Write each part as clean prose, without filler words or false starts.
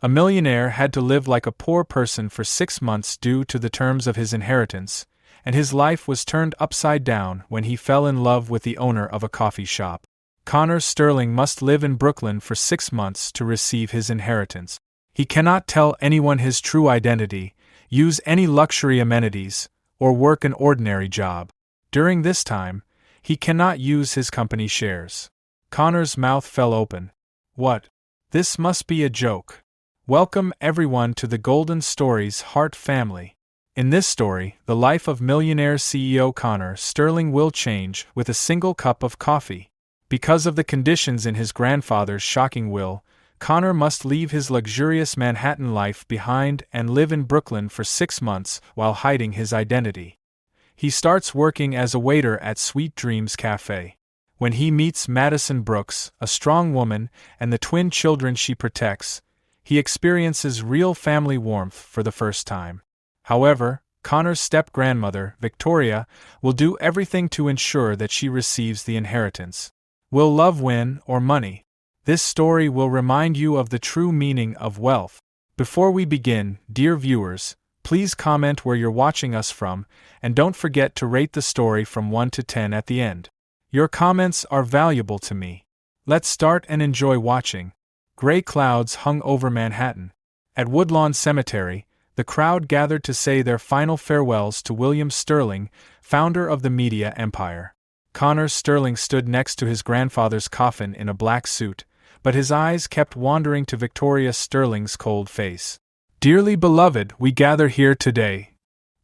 A millionaire had to live like a poor person for 6 months due to the terms of his inheritance, and his life was turned upside down when he fell in love with the owner of a coffee shop. Connor Sterling must live in Brooklyn for 6 months to receive his inheritance. He cannot tell anyone his true identity, use any luxury amenities, or work an ordinary job. During this time, he cannot use his company shares. Connor's mouth fell open. What? This must be a joke. Welcome everyone to the Golden Stories Heart family. In this story, the life of millionaire CEO Connor Sterling will change with a single cup of coffee. Because of the conditions in his grandfather's shocking will, Connor must leave his luxurious Manhattan life behind and live in Brooklyn for 6 months while hiding his identity. He starts working as a waiter at Sweet Dreams Café. When he meets Madison Brooks, a strong woman, and the twin children she protects, he experiences real family warmth for the first time. However, Connor's step-grandmother, Victoria, will do everything to ensure that she receives the inheritance. Will love win, or money? This story will remind you of the true meaning of wealth. Before we begin, dear viewers, please comment where you're watching us from, and don't forget to rate the story from 1 to 10 at the end. Your comments are valuable to me. Let's start and enjoy watching. Gray clouds hung over Manhattan. At Woodlawn Cemetery, the crowd gathered to say their final farewells to William Sterling, founder of the media empire. Connor Sterling stood next to his grandfather's coffin in a black suit, but his eyes kept wandering to Victoria Sterling's cold face. "Dearly beloved, we gather here today."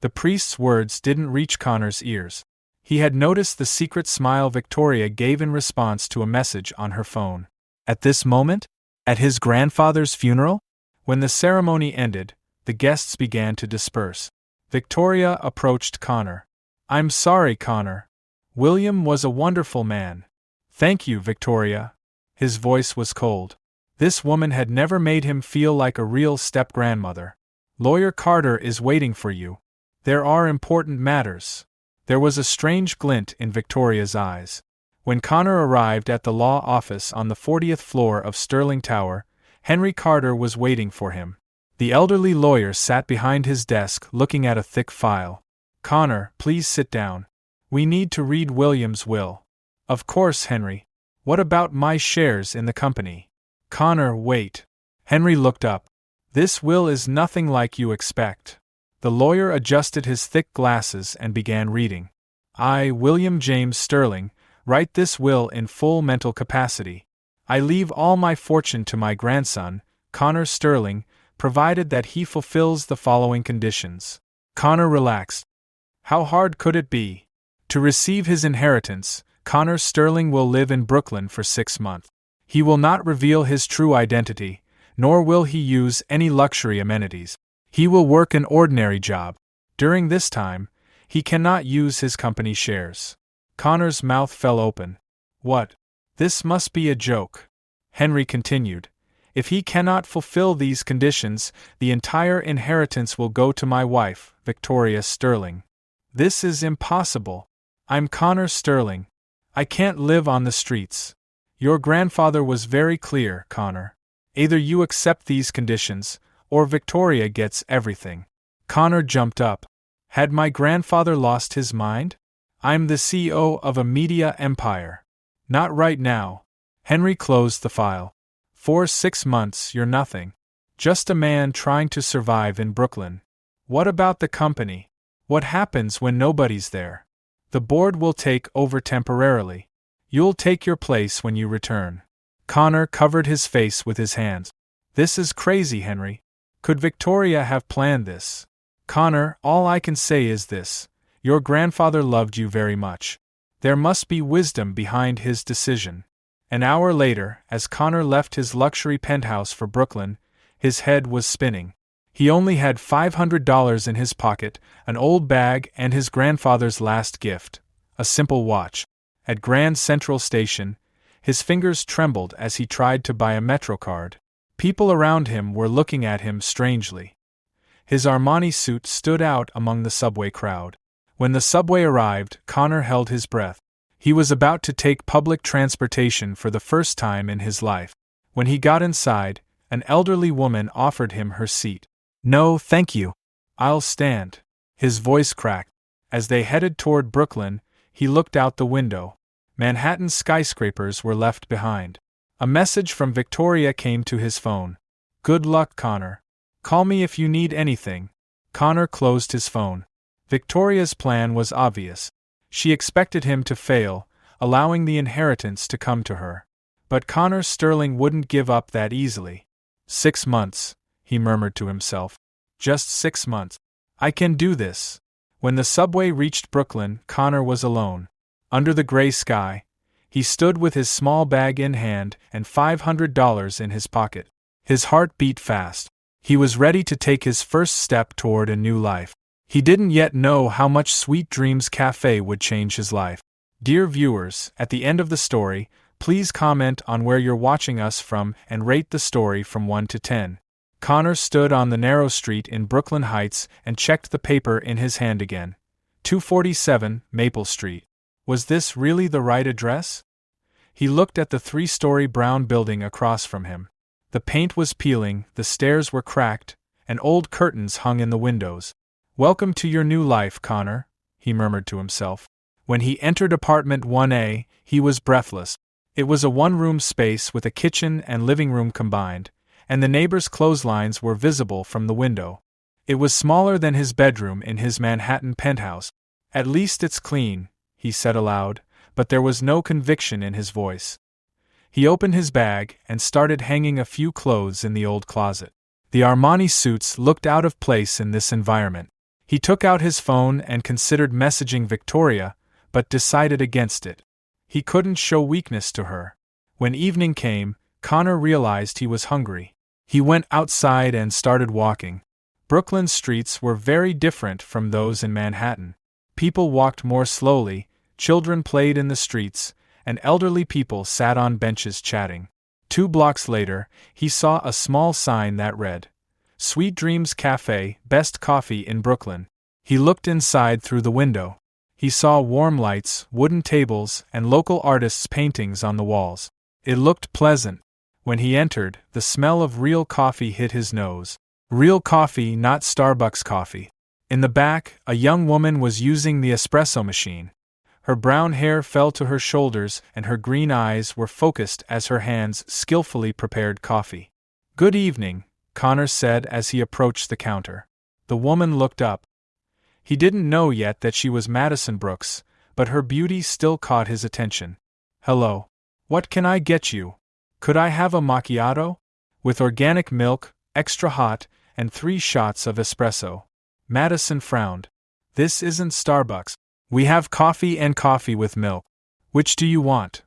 The priest's words didn't reach Connor's ears. He had noticed the secret smile Victoria gave in response to a message on her phone. At this moment? At his grandfather's funeral? When the ceremony ended, the guests began to disperse. Victoria approached Connor. "I'm sorry, Connor. William was a wonderful man." "Thank you, Victoria." His voice was cold. This woman had never made him feel like a real step-grandmother. "Lawyer Carter is waiting for you. There are important matters." There was a strange glint in Victoria's eyes. When Connor arrived at the law office on the 40th floor of Sterling Tower, Henry Carter was waiting for him. The elderly lawyer sat behind his desk looking at a thick file. "Connor, please sit down. We need to read William's will." "Of course, Henry. What about my shares in the company?" "Connor, wait." Henry looked up. "This will is nothing like you expect." The lawyer adjusted his thick glasses and began reading. "I, William James Sterling, write this will in full mental capacity. I leave all my fortune to my grandson, Connor Sterling, provided that he fulfills the following conditions." Connor relaxed. How hard could it be? To receive his inheritance, Connor Sterling will live in Brooklyn for 6 months. He will not reveal his true identity, nor will he use any luxury amenities. He will work an ordinary job. During this time, he cannot use his company shares. Connor's mouth fell open. "What? This must be a joke." Henry continued. "If he cannot fulfill these conditions, the entire inheritance will go to my wife, Victoria Sterling. This is impossible. I'm Connor Sterling. I can't live on the streets. Your grandfather was very clear, Connor. Either you accept these conditions, or Victoria gets everything." Connor jumped up. Had my grandfather lost his mind? I'm the CEO of a media empire. Not right now. Henry closed the file. For 6 months, you're nothing. Just a man trying to survive in Brooklyn. What about the company? What happens when nobody's there? The board will take over temporarily. You'll take your place when you return. Connor covered his face with his hands. This is crazy, Henry. Could Victoria have planned this? Connor, all I can say is this. Your grandfather loved you very much. There must be wisdom behind his decision. An hour later, as Connor left his luxury penthouse for Brooklyn, his head was spinning. He only had $500 in his pocket, an old bag, and his grandfather's last gift, a simple watch. At Grand Central Station, his fingers trembled as he tried to buy a Metro card. People around him were looking at him strangely. His Armani suit stood out among the subway crowd. When the subway arrived, Connor held his breath. He was about to take public transportation for the first time in his life. When he got inside, An elderly woman offered him her seat. "No, thank you. I'll stand." His voice cracked. As they headed toward Brooklyn, he looked out the window. Manhattan's skyscrapers were left behind. A message from Victoria came to his phone. "Good luck, Connor. Call me if you need anything." Connor closed his phone. Victoria's plan was obvious. She expected him to fail, allowing the inheritance to come to her. But Connor Sterling wouldn't give up that easily. 6 months, he murmured to himself. Just 6 months. I can do this. When the subway reached Brooklyn, Connor was alone. Under the gray sky, he stood with his small bag in hand and $500 in his pocket. His heart beat fast. He was ready to take his first step toward a new life. He didn't yet know how much Sweet Dreams Café would change his life. Dear viewers, at the end of the story, please comment on where you're watching us from and rate the story from 1 to 10. Connor stood on the narrow street in Brooklyn Heights and checked the paper in his hand again. 247 Maple Street. Was this really the right address? He looked at the 3-story brown building across from him. The paint was peeling, the stairs were cracked, and old curtains hung in the windows. "Welcome to your new life, Connor," he murmured to himself. When he entered apartment 1A, he was breathless. It was a one-room space with a kitchen and living room combined, and the neighbors' clotheslines were visible from the window. It was smaller than his bedroom in his Manhattan penthouse. "At least it's clean," he said aloud, but there was no conviction in his voice. He opened his bag and started hanging a few clothes in the old closet. The Armani suits looked out of place in this environment. He took out his phone and considered messaging Victoria, but decided against it. He couldn't show weakness to her. When evening came, Connor realized he was hungry. He went outside and started walking. Brooklyn's streets were very different from those in Manhattan. People walked more slowly, children played in the streets, and elderly people sat on benches chatting. 2 blocks later, he saw a small sign that read, "Sweet Dreams Café, best coffee in Brooklyn." He looked inside through the window. He saw warm lights, wooden tables, and local artists' paintings on the walls. It looked pleasant. When he entered, the smell of real coffee hit his nose. Real coffee, not Starbucks coffee. In the back, a young woman was using the espresso machine. Her brown hair fell to her shoulders and her green eyes were focused as her hands skillfully prepared coffee. "Good evening," Connor said as he approached the counter. The woman looked up. He didn't know yet that she was Madison Brooks, but her beauty still caught his attention. "Hello. What can I get you? Could I have a macchiato? With organic milk, extra hot, and 3 shots of espresso." Madison frowned. "This isn't Starbucks. We have coffee and coffee with milk. Which do you want?"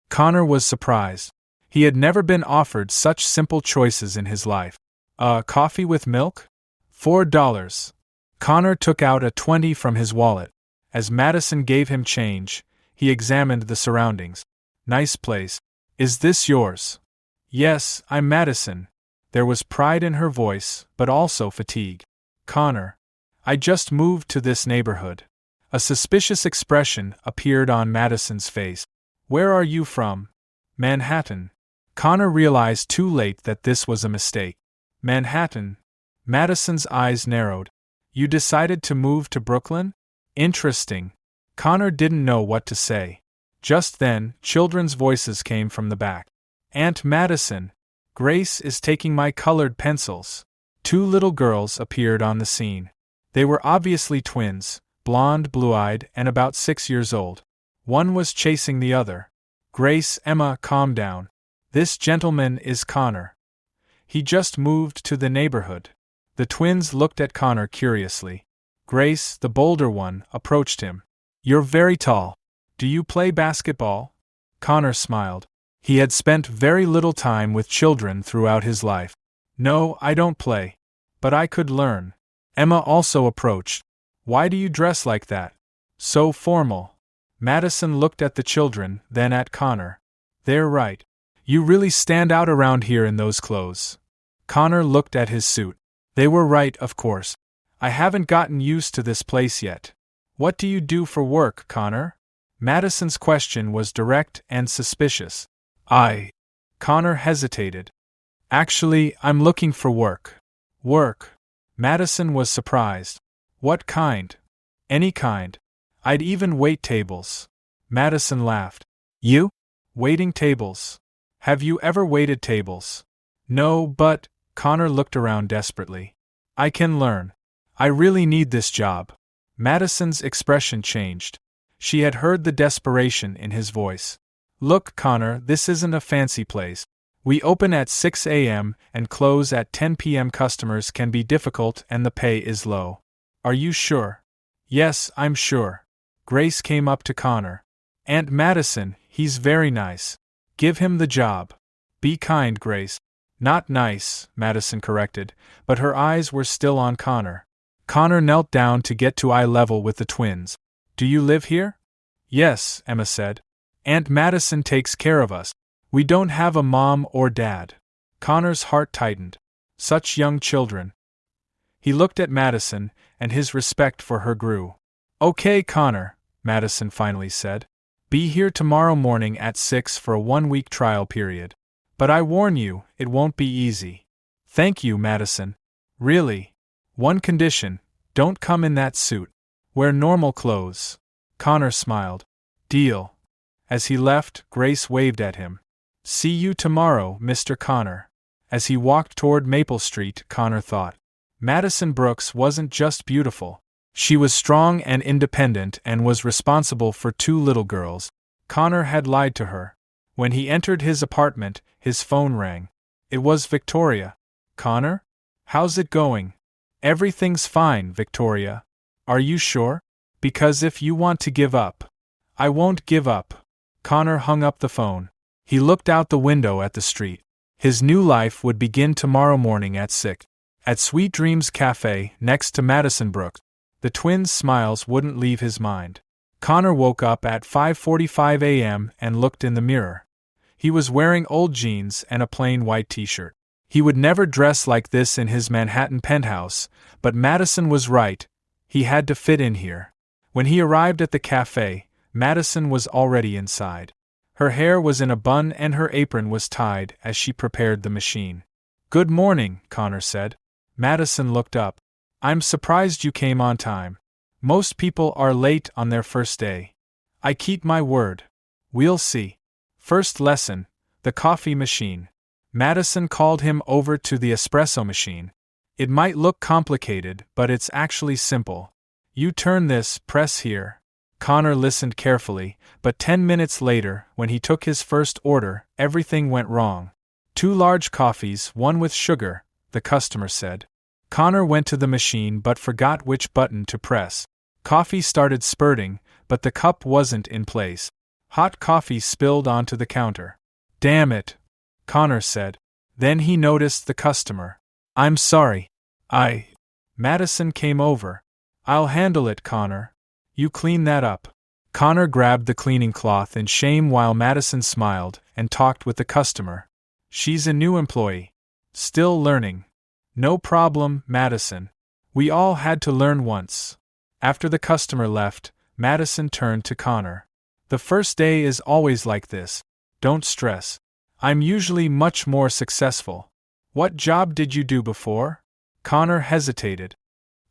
Connor was surprised. He had never been offered such simple choices in his life. Coffee with milk? $4. Connor took out a 20 from his wallet. As Madison gave him change, he examined the surroundings. "Nice place. Is this yours?" "Yes, I'm Madison." There was pride in her voice, but also fatigue. "Connor. I just moved to this neighborhood." A suspicious expression appeared on Madison's face. "Where are you from?" "Manhattan." Connor realized too late that this was a mistake. "Manhattan?" Madison's eyes narrowed. "You decided to move to Brooklyn? Interesting." Connor didn't know what to say. Just then, children's voices came from the back. "Aunt Madison, Grace is taking my colored pencils." 2 little girls appeared on the scene. They were obviously twins, blonde, blue-eyed, and about 6 years old. One was chasing the other. "Grace, Emma, calm down. This gentleman is Connor. He just moved to the neighborhood." The twins looked at Connor curiously. Grace, the bolder one, approached him. "You're very tall. Do you play basketball?" Connor smiled. He had spent very little time with children throughout his life. "No, I don't play. But I could learn." Emma also approached. "Why do you dress like that? So formal." Madison looked at the children, then at Connor. "They're right. You really stand out around here in those clothes." Connor looked at his suit. They were right, of course. "I haven't gotten used to this place yet." "What do you do for work, Connor?" Madison's question was direct and suspicious. Connor hesitated. Actually, I'm looking for work. Work? Madison was surprised. What kind? Any kind. I'd even wait tables. Madison laughed. You? Waiting tables? Have you ever waited tables? No, but, Connor looked around desperately. I can learn. I really need this job. Madison's expression changed. She had heard the desperation in his voice. Look, Connor, this isn't a fancy place. We open at 6 a.m. and close at 10 p.m. Customers can be difficult and the pay is low. Are you sure? Yes, I'm sure. Grace came up to Connor. Aunt Madison, he's very nice. Give him the job. Be kind, Grace. Not nice, Madison corrected, but her eyes were still on Connor. Connor knelt down to get to eye level with the twins. Do you live here? Yes, Emma said. Aunt Madison takes care of us. We don't have a mom or dad. Connor's heart tightened. Such young children. He looked at Madison, and his respect for her grew. Okay, Connor, Madison finally said. Be here tomorrow morning at 6 for a 1-week trial period. But I warn you, it won't be easy. Thank you, Madison. Really? One condition, don't come in that suit. Wear normal clothes. Connor smiled. Deal. As he left, Grace waved at him. See you tomorrow, Mr. Connor. As he walked toward Maple Street, Connor thought. Madison Brooks wasn't just beautiful. She was strong and independent and was responsible for 2 little girls. Connor had lied to her. When he entered his apartment, his phone rang. It was Victoria. Connor? How's it going? Everything's fine, Victoria. Are you sure? Because if you want to give up. I won't give up. Connor hung up the phone. He looked out the window at the street. His new life would begin tomorrow morning at 6. At Sweet Dreams Café, next to Madison Brooks. The twins' smiles wouldn't leave his mind. Connor woke up at 5:45 a.m. and looked in the mirror. He was wearing old jeans and a plain white t-shirt. He would never dress like this in his Manhattan penthouse, but Madison was right. He had to fit in here. When he arrived at the cafe, Madison was already inside. Her hair was in a bun and her apron was tied as she prepared the machine. Good morning, Connor said. Madison looked up. I'm surprised you came on time. Most people are late on their first day. I keep my word. We'll see. First lesson, the coffee machine. Madison called him over to the espresso machine. It might look complicated, but it's actually simple. You turn this, press here. Connor listened carefully, but 10 minutes later, when he took his first order, everything went wrong. 2 large coffees, one with sugar, the customer said. Connor went to the machine but forgot which button to press. Coffee started spurting, but the cup wasn't in place. Hot coffee spilled onto the counter. Damn it, Connor said. Then he noticed the customer. I'm sorry. Madison came over. I'll handle it, Connor. You clean that up. Connor grabbed the cleaning cloth in shame while Madison smiled and talked with the customer. She's a new employee. Still learning. No problem, Madison. We all had to learn once. After the customer left, Madison turned to Connor. The first day is always like this. Don't stress. I'm usually much more successful. What job did you do before? Connor hesitated.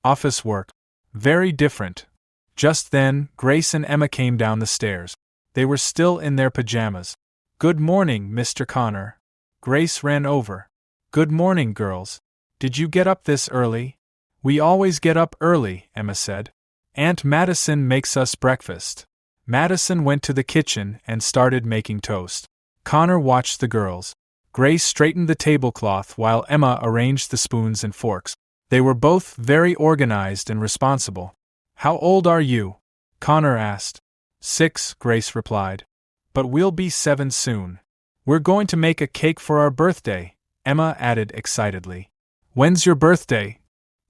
Office work. Very different. Just then, Grace and Emma came down the stairs. They were still in their pajamas. Good morning, Mr. Connor. Grace ran over. Good morning, girls. Did you get up this early? We always get up early, Emma said. Aunt Madison makes us breakfast. Madison went to the kitchen and started making toast. Connor watched the girls. Grace straightened the tablecloth while Emma arranged the spoons and forks. They were both very organized and responsible. How old are you? Connor asked. 6, Grace replied. But we'll be 7 soon. We're going to make a cake for our birthday, Emma added excitedly. When's your birthday?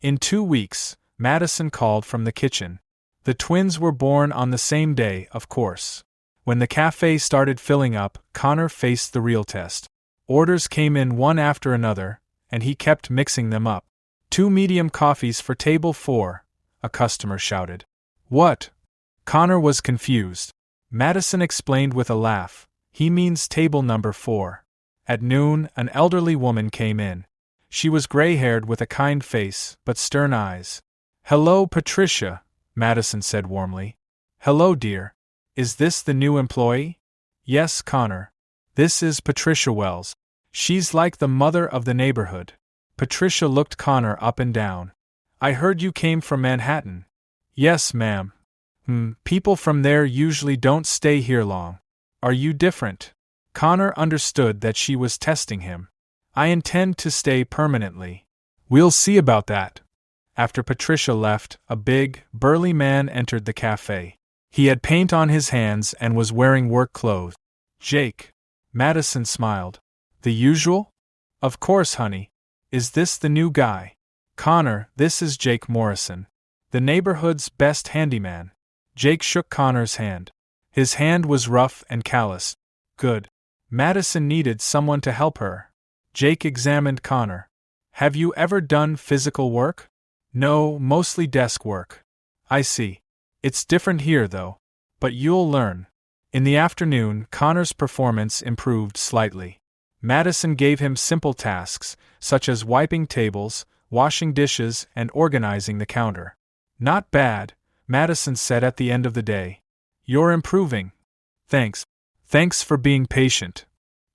In 2 weeks, Madison called from the kitchen. The twins were born on the same day, of course. When the cafe started filling up, Connor faced the real test. Orders came in one after another, and he kept mixing them up. 2 medium coffees for table 4, a customer shouted. What? Connor was confused. Madison explained with a laugh. He means table number 4. At noon, an elderly woman came in. She was gray-haired with a kind face, but stern eyes. "Hello, Patricia," Madison said warmly. "Hello, dear. Is this the new employee?" "Yes, Connor. This is Patricia Wells. She's like the mother of the neighborhood." Patricia looked Connor up and down. "I heard you came from Manhattan." "Yes, ma'am." People from there usually don't stay here long. Are you different?" Connor understood that she was testing him. "I intend to stay permanently." "We'll see about that." After Patricia left, a big, burly man entered the cafe. He had paint on his hands and was wearing work clothes. "Jake." Madison smiled. "The usual?" "Of course, honey. Is this the new guy?" "Connor, this is Jake Morrison, the neighborhood's best handyman." Jake shook Connor's hand. His hand was rough and calloused. "Good." Madison needed someone to help her. Jake examined Connor. "Have you ever done physical work?" "No, mostly desk work." "I see. It's different here, though. But you'll learn." In the afternoon, Connor's performance improved slightly. Madison gave him simple tasks, such as wiping tables, washing dishes, and organizing the counter. "Not bad," Madison said at the end of the day. "You're improving." "Thanks. Thanks for being patient."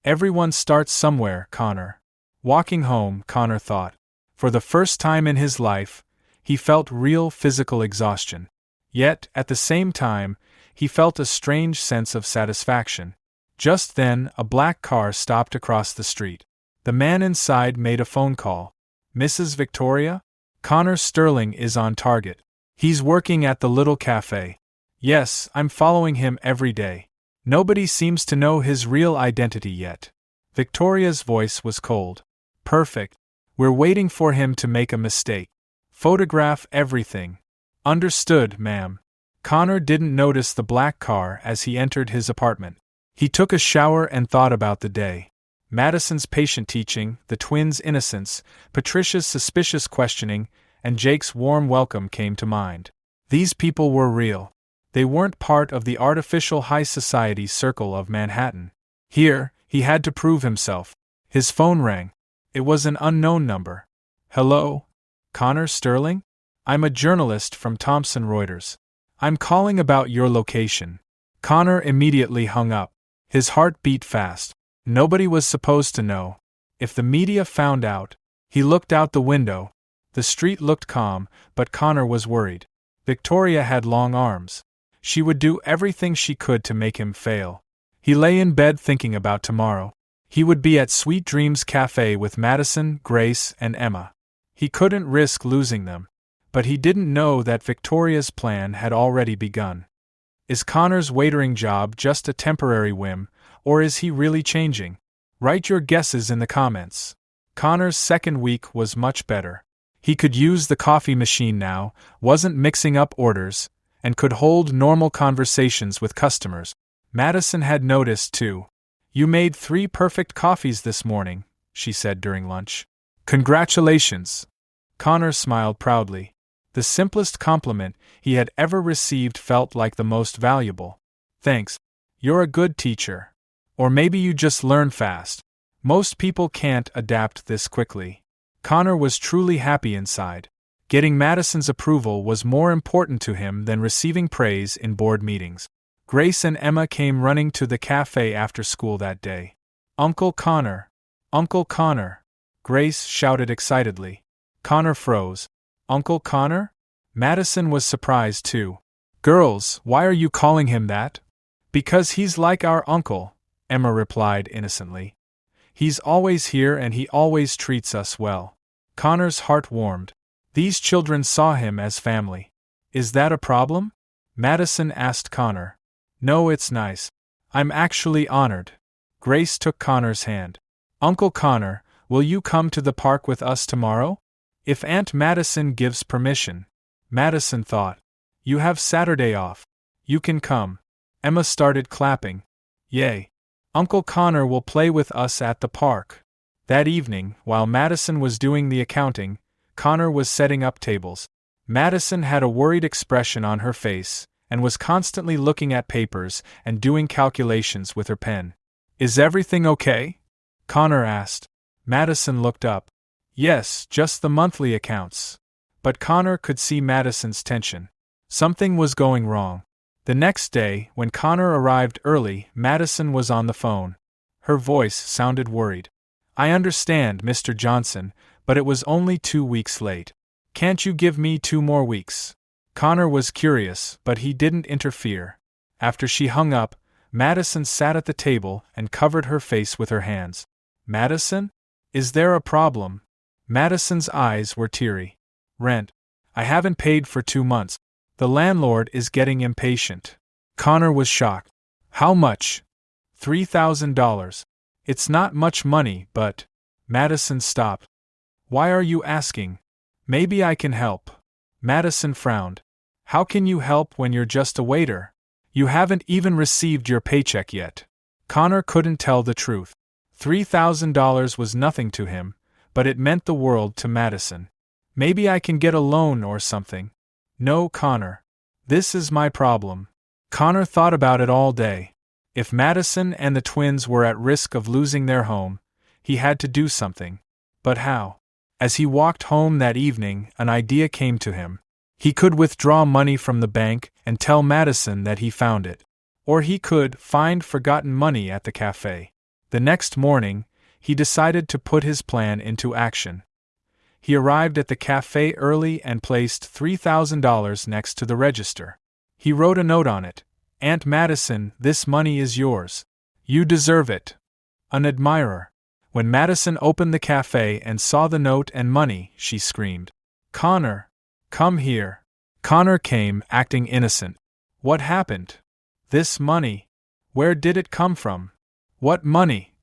"Everyone starts somewhere, Connor." Walking home, Connor thought. For the first time in his life, he felt real physical exhaustion. Yet, at the same time, he felt a strange sense of satisfaction. Just then, a black car stopped across the street. The man inside made a phone call. "Mrs. Victoria? Connor Sterling is on target. He's working at the little cafe." "Yes, I'm following him every day. Nobody seems to know his real identity yet." Victoria's voice was cold. "Perfect. We're waiting for him to make a mistake. Photograph everything." "Understood, ma'am." Connor didn't notice the black car as he entered his apartment. He took a shower and thought about the day. Madison's patient teaching, the twins' innocence, Patricia's suspicious questioning, and Jake's warm welcome came to mind. These people were real. They weren't part of the artificial high society circle of Manhattan. Here, he had to prove himself. His phone rang. It was an unknown number. "Hello? Connor Sterling? I'm a journalist from Thomson Reuters. I'm calling about your location." Connor immediately hung up. His heart beat fast. Nobody was supposed to know. If the media found out, he looked out the window. The street looked calm, but Connor was worried. Victoria had long arms. She would do everything she could to make him fail. He lay in bed thinking about tomorrow. He would be at Sweet Dreams Café with Madison, Grace, and Emma. He couldn't risk losing them. But he didn't know that Victoria's plan had already begun. Is Connor's waitering job just a temporary whim, or is he really changing? Write your guesses in the comments. Connor's second week was much better. He could use the coffee machine now, wasn't mixing up orders, and could hold normal conversations with customers. Madison had noticed, too. "You made 3 perfect coffees this morning," she said during lunch. "Congratulations." Connor smiled proudly. The simplest compliment he had ever received felt like the most valuable. "Thanks. You're a good teacher. Or maybe you just learn fast. Most people can't adapt this quickly." Connor was truly happy inside. Getting Madison's approval was more important to him than receiving praise in board meetings. Grace and Emma came running to the cafe after school that day. "Uncle Connor! Uncle Connor!" Grace shouted excitedly. Connor froze. "Uncle Connor?" Madison was surprised too. "Girls, why are you calling him that?" "Because he's like our uncle," Emma replied innocently. "He's always here and he always treats us well." Connor's heart warmed. These children saw him as family. "Is that a problem?" Madison asked Connor. "No, it's nice. I'm actually honored." Grace took Connor's hand. "Uncle Connor, will you come to the park with us tomorrow? If Aunt Madison gives permission." Madison thought. "You have Saturday off. You can come." Emma started clapping. "Yay! Uncle Connor will play with us at the park." That evening, while Madison was doing the accounting, Connor was setting up tables. Madison had a worried expression on her face, and was constantly looking at papers and doing calculations with her pen. "Is everything okay?" Connor asked. Madison looked up. Yes, just the monthly accounts. But Connor could see Madison's tension. Something was going wrong. The next day, when Connor arrived early, Madison was on the phone. Her voice sounded worried. I understand, Mr. Johnson, but it was only 2 weeks late. Can't you give me 2 more weeks? Connor was curious, but he didn't interfere. After she hung up, Madison sat at the table and covered her face with her hands. Madison? Is there a problem? Madison's eyes were teary. Rent. I haven't paid for 2 months. The landlord is getting impatient. Connor was shocked. How much? $3,000. It's not much money, but… Madison stopped. Why are you asking? Maybe I can help. Madison frowned. How can you help when you're just a waiter? You haven't even received your paycheck yet. Connor couldn't tell the truth. $3,000 was nothing to him, but it meant the world to Madison. Maybe I can get a loan or something. No, Connor. This is my problem. Connor thought about it all day. If Madison and the twins were at risk of losing their home, he had to do something. But how? As he walked home that evening, an idea came to him. He could withdraw money from the bank and tell Madison that he found it. Or he could find forgotten money at the cafe. The next morning, he decided to put his plan into action. He arrived at the cafe early and placed $3,000 next to the register. He wrote a note on it. Aunt Madison, this money is yours. You deserve it. An admirer. When Madison opened the cafe and saw the note and money, she screamed, Connor, come here. Connor came, acting innocent. What happened? This money. Where did it come from? What money?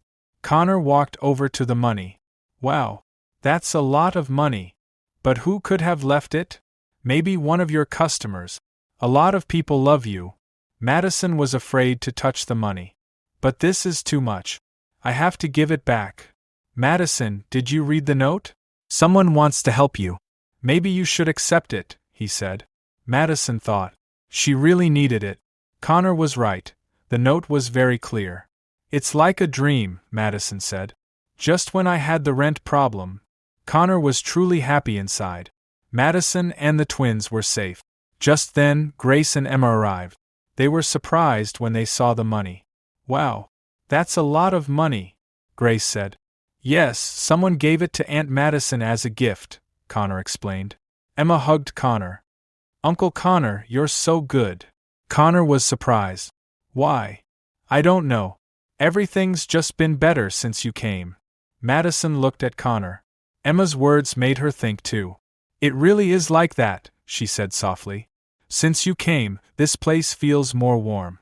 Connor walked over to the money. Wow, that's a lot of money. But who could have left it? Maybe one of your customers. A lot of people love you. Madison was afraid to touch the money. But this is too much. I have to give it back. Madison, did you read the note? Someone wants to help you. Maybe you should accept it, he said. Madison thought. She really needed it. Connor was right. The note was very clear. It's like a dream, Madison said. Just when I had the rent problem. Connor was truly happy inside. Madison and the twins were safe. Just then, Grace and Emma arrived. They were surprised when they saw the money. Wow, that's a lot of money, Grace said. Yes, someone gave it to Aunt Madison as a gift, Connor explained. Emma hugged Connor. Uncle Connor, you're so good. Connor was surprised. Why? I don't know. Everything's just been better since you came. Madison looked at Connor. Emma's words made her think too. It really is like that, she said softly. Since you came, this place feels more warm.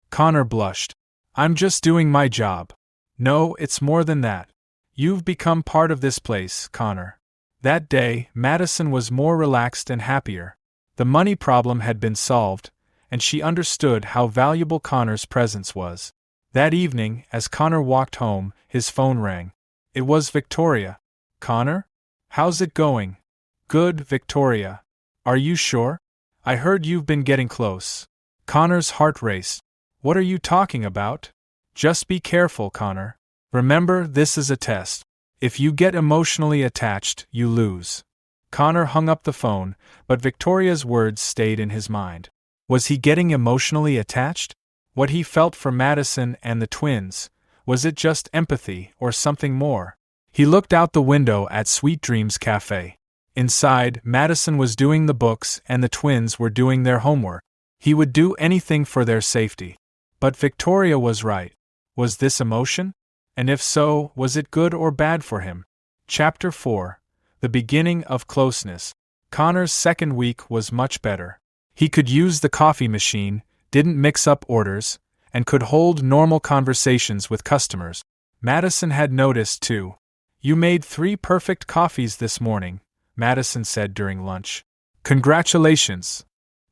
Connor blushed. I'm just doing my job. No, it's more than that. You've become part of this place, Connor. That day, Madison was more relaxed and happier. The money problem had been solved, and she understood how valuable Connor's presence was. That evening, as Connor walked home, his phone rang. It was Victoria. Connor? How's it going? Good, Victoria. Are you sure? I heard you've been getting close. Connor's heart raced. What are you talking about? Just be careful, Connor. Remember, this is a test. If you get emotionally attached, you lose. Connor hung up the phone, but Victoria's words stayed in his mind. Was he getting emotionally attached? What he felt for Madison and the twins, was it just empathy or something more? He looked out the window at Sweet Dreams Café. Inside, Madison was doing the books and the twins were doing their homework. He would do anything for their safety. But Victoria was right. Was this emotion? And if so, was it good or bad for him? Chapter 4. The beginning of closeness. Connor's second week was much better. He could use the coffee machine, didn't mix up orders, and could hold normal conversations with customers. Madison had noticed too. You made 3 perfect coffees this morning, Madison said during lunch. Congratulations.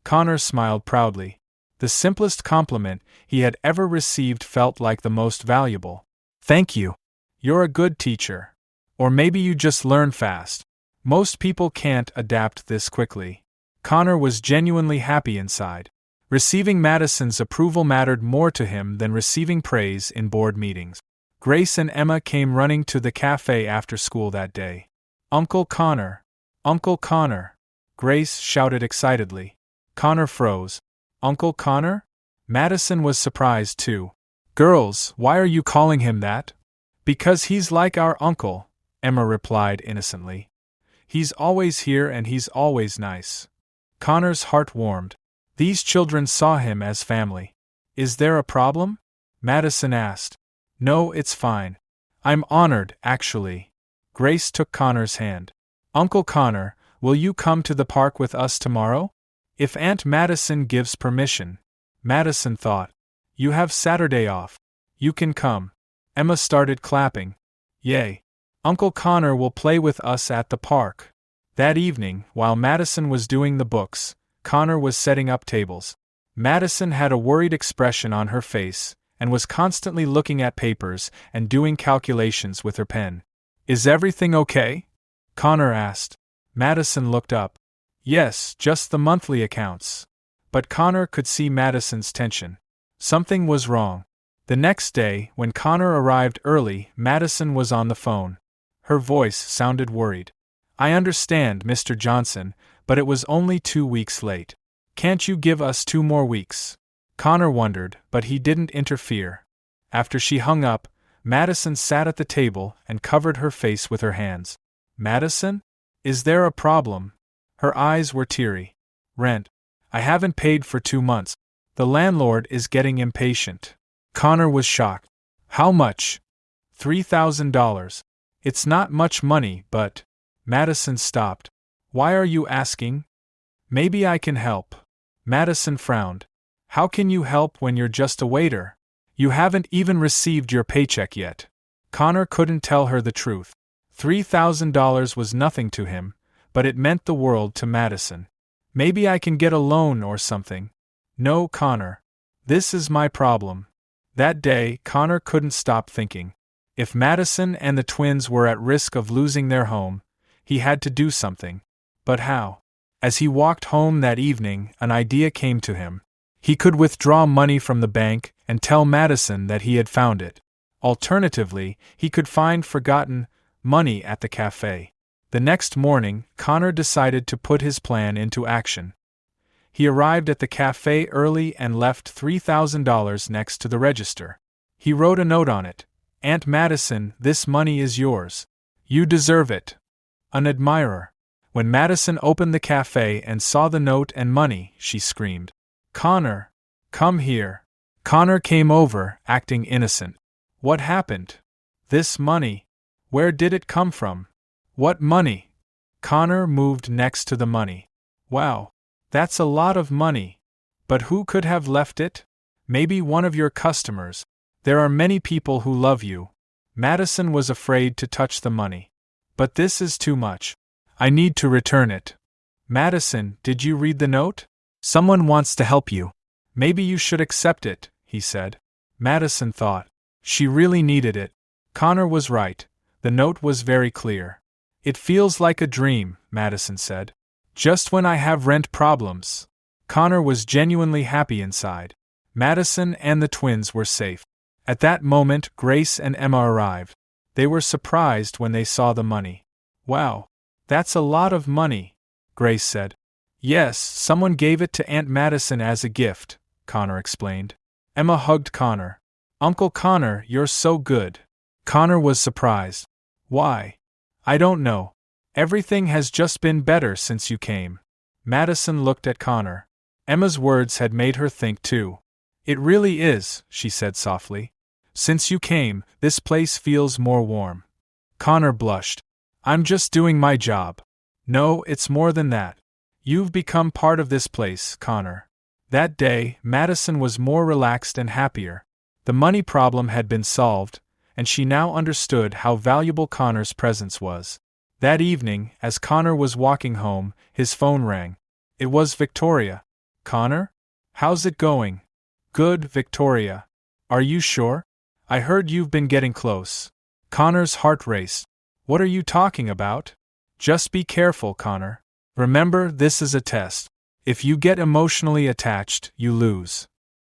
Connor smiled proudly. The simplest compliment he had ever received felt like the most valuable. Thank you. You're a good teacher. Or maybe you just learn fast. Most people can't adapt this quickly. Connor was genuinely happy inside. Receiving Madison's approval mattered more to him than receiving praise in board meetings. Grace and Emma came running to the cafe after school that day. Uncle Connor! Uncle Connor! Grace shouted excitedly. Connor froze. Uncle Connor? Madison was surprised too. Girls, why are you calling him that? Because he's like our uncle, Emma replied innocently. He's always here and he's always nice. Connor's heart warmed. These children saw him as family. Is there a problem? Madison asked. No, it's fine. I'm honored, actually. Grace took Connor's hand. Uncle Connor, will you come to the park with us tomorrow? If Aunt Madison gives permission. Madison thought. You have Saturday off. You can come. Emma started clapping. Yay! Uncle Connor will play with us at the park. That evening, while Madison was doing the books, Connor was setting up tables. Madison had a worried expression on her face, and was constantly looking at papers and doing calculations with her pen. Is everything okay? Connor asked. Madison looked up. Yes, just the monthly accounts. But Connor could see Madison's tension. Something was wrong. The next day, when Connor arrived early, Madison was on the phone. Her voice sounded worried. I understand, Mr. Johnson, but it was only 2 weeks late. Can't you give us 2 more weeks? Connor wondered, but he didn't interfere. After she hung up, Madison sat at the table and covered her face with her hands. Madison? Is there a problem? Her eyes were teary. Rent. I haven't paid for 2 months. The landlord is getting impatient. Connor was shocked. How much? $3,000. It's not much money, but... Madison stopped. Why are you asking? Maybe I can help. Madison frowned. How can you help when you're just a waiter? You haven't even received your paycheck yet. Connor couldn't tell her the truth. $3,000 was nothing to him, but it meant the world to Madison. Maybe I can get a loan or something. No, Connor. This is my problem. That day, Connor couldn't stop thinking. If Madison and the twins were at risk of losing their home, he had to do something. But how? As he walked home that evening, an idea came to him. He could withdraw money from the bank and tell Madison that he had found it. Alternatively, he could find forgotten money at the cafe. The next morning, Connor decided to put his plan into action. He arrived at the cafe early and left $3,000 next to the register. He wrote a note on it. Aunt Madison, this money is yours. You deserve it. An admirer. When Madison opened the cafe and saw the note and money, she screamed, Connor, come here. Connor came over, acting innocent. What happened? This money. Where did it come from? What money? Connor moved next to the money. Wow, that's a lot of money. But who could have left it? Maybe one of your customers. There are many people who love you. Madison was afraid to touch the money. But this is too much. I need to return it. Madison, did you read the note? Someone wants to help you. Maybe you should accept it, he said. Madison thought. She really needed it. Connor was right. The note was very clear. It feels like a dream, Madison said. Just when I have rent problems. Connor was genuinely happy inside. Madison and the twins were safe. At that moment, Grace and Emma arrived. They were surprised when they saw the money. Wow, that's a lot of money, Grace said. Yes, someone gave it to Aunt Madison as a gift, Connor explained. Emma hugged Connor. Uncle Connor, you're so good. Connor was surprised. Why? I don't know. Everything has just been better since you came. Madison looked at Connor. Emma's words had made her think too. It really is, she said softly. Since you came, this place feels more warm. Connor blushed. I'm just doing my job. No, it's more than that. You've become part of this place, Connor. That day, Madison was more relaxed and happier. The money problem had been solved, and she now understood how valuable Connor's presence was. That evening, as Connor was walking home, his phone rang. It was Victoria. Connor? How's it going? Good, Victoria. Are you sure? I heard you've been getting close. Connor's heart raced. What are you talking about? Just be careful, Connor. Remember, this is a test. If you get emotionally attached, you lose.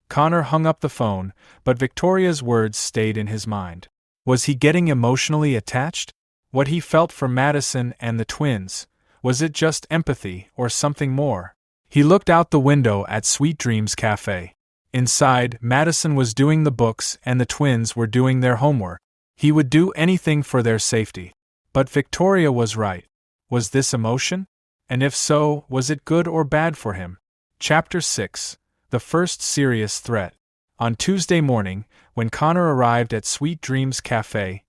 Connor hung up the phone, but Victoria's words stayed in his mind. Was he getting emotionally attached? What he felt for Madison and the twins, was it just empathy or something more? He looked out the window at Sweet Dreams Café. Inside, Madison was doing the books and the twins were doing their homework. He would do anything for their safety. But Victoria was right. Was this emotion? And if so, was it good or bad for him? Chapter 6. The First Serious Threat. On Tuesday morning, when Connor arrived at Sweet Dreams Café,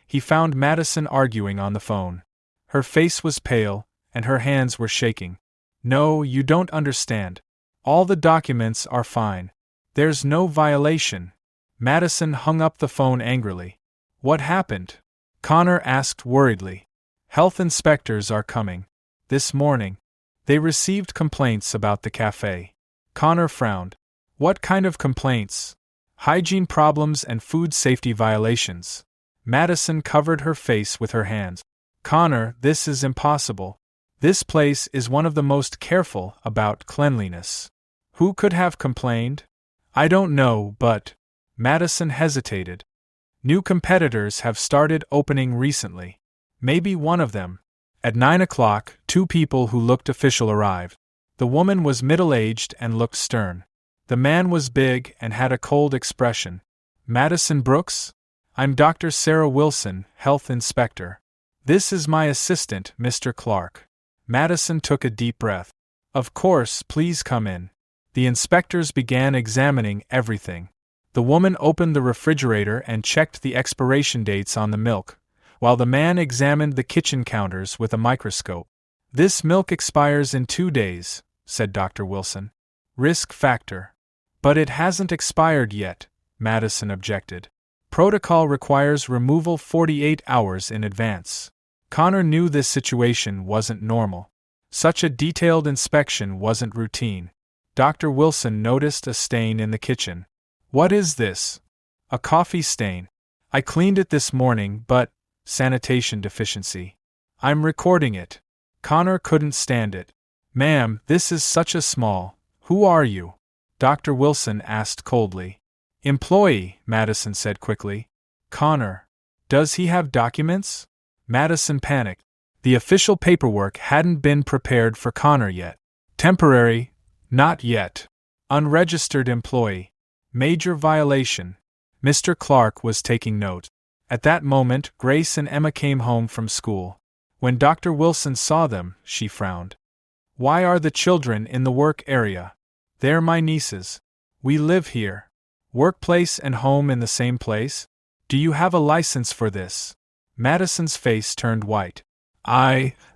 he found Madison arguing on the phone. Her face was pale, and her hands were shaking. "No, you don't understand. All the documents are fine. There's no violation." Madison hung up the phone angrily. "What happened?" Connor asked worriedly. "Health inspectors are coming. This morning. They received complaints about the cafe." Connor frowned. "What kind of complaints?" "Hygiene problems and food safety violations." Madison covered her face with her hands. "Connor, this is impossible. This place is one of the most careful about cleanliness." "Who could have complained?" "I don't know, but..." Madison hesitated. "New competitors have started opening recently. Maybe one of them." At 9 o'clock, 2 people who looked official arrived. The woman was middle-aged and looked stern. The man was big and had a cold expression. "Madison Brooks? I'm Dr. Sarah Wilson, health inspector. This is my assistant, Mr. Clark." Madison took a deep breath. "Of course, please come in." The inspectors began examining everything. The woman opened the refrigerator and checked the expiration dates on the milk, while the man examined the kitchen counters with a microscope. "This milk expires in 2 days," said Dr. Wilson. "Risk factor." "But it hasn't expired yet," Madison objected. "Protocol requires removal 48 hours in advance." Connor knew this situation wasn't normal. Such a detailed inspection wasn't routine. Dr. Wilson noticed a stain in the kitchen. "What is this?" "A coffee stain. I cleaned it this morning, but..." "Sanitation deficiency." "I'm recording it." Connor couldn't stand it. "Ma'am, this is such a small..." "Who are you?" Dr. Wilson asked coldly. "Employee," Madison said quickly. "Connor. Does he have documents?" Madison panicked. The official paperwork hadn't been prepared for Connor yet. "Temporary, not yet. Unregistered employee. Major violation." Mr. Clark was taking note. At that moment, Grace and Emma came home from school. When Dr. Wilson saw them, she frowned. "Why are the children in the work area?" "They're my nieces. We live here." "Workplace and home in the same place? Do you have a license for this?" Madison's face turned white.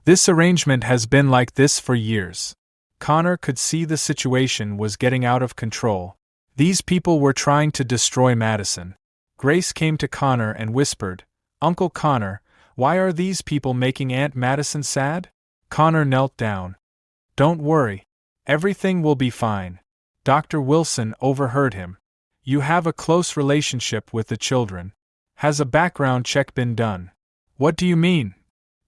This arrangement has been like this for years." Connor could see the situation was getting out of control. These people were trying to destroy Madison. Grace came to Connor and whispered, "Uncle Connor, why are these people making Aunt Madison sad?" Connor knelt down. "Don't worry. Everything will be fine." Dr. Wilson overheard him. "You have a close relationship with the children. Has a background check been done?" "What do you mean?"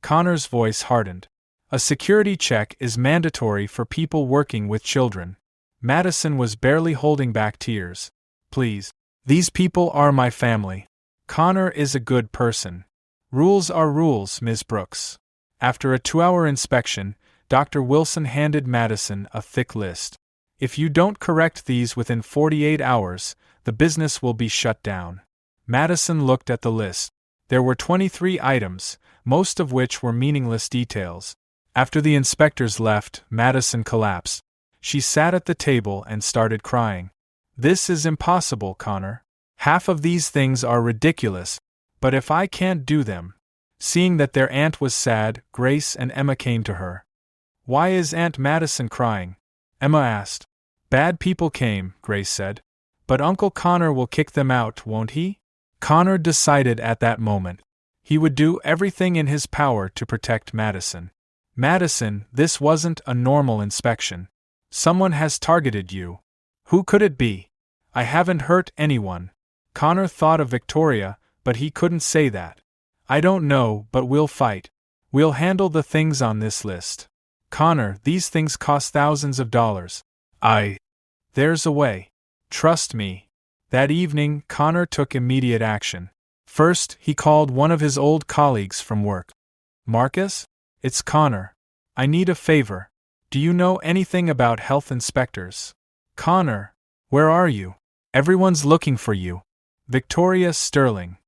Connor's voice hardened. "A security check is mandatory for people working with children." Madison was barely holding back tears. "Please. These people are my family. Connor is a good person. Rules are rules, Ms. Brooks." After a 2-hour inspection, Dr. Wilson handed Madison a thick list. "If you don't correct these within 48 hours, the business will be shut down." Madison looked at the list. There were 23 items, most of which were meaningless details. After the inspectors left, Madison collapsed. She sat at the table and started crying. "This is impossible, Connor. Half of these things are ridiculous, but if I can't do them..." Seeing that their aunt was sad, Grace and Emma came to her. "Why is Aunt Madison crying?" Emma asked. "Bad people came," Grace said. "But Uncle Connor will kick them out, won't he?" Connor decided at that moment. He would do everything in his power to protect Madison. "Madison, this wasn't a normal inspection. Someone has targeted you." "Who could it be?" "I haven't hurt anyone." Connor thought of Victoria, but he couldn't say that. "I don't know, but we'll fight. We'll handle the things on this list." "Connor, these things cost thousands of dollars." There's a way. Trust me." That evening, Connor took immediate action. First, he called one of his old colleagues from work. Marcus? It's Connor. I need a favor. Do you know anything about health inspectors? Connor, where are you? Everyone's looking for you. Victoria Sterling.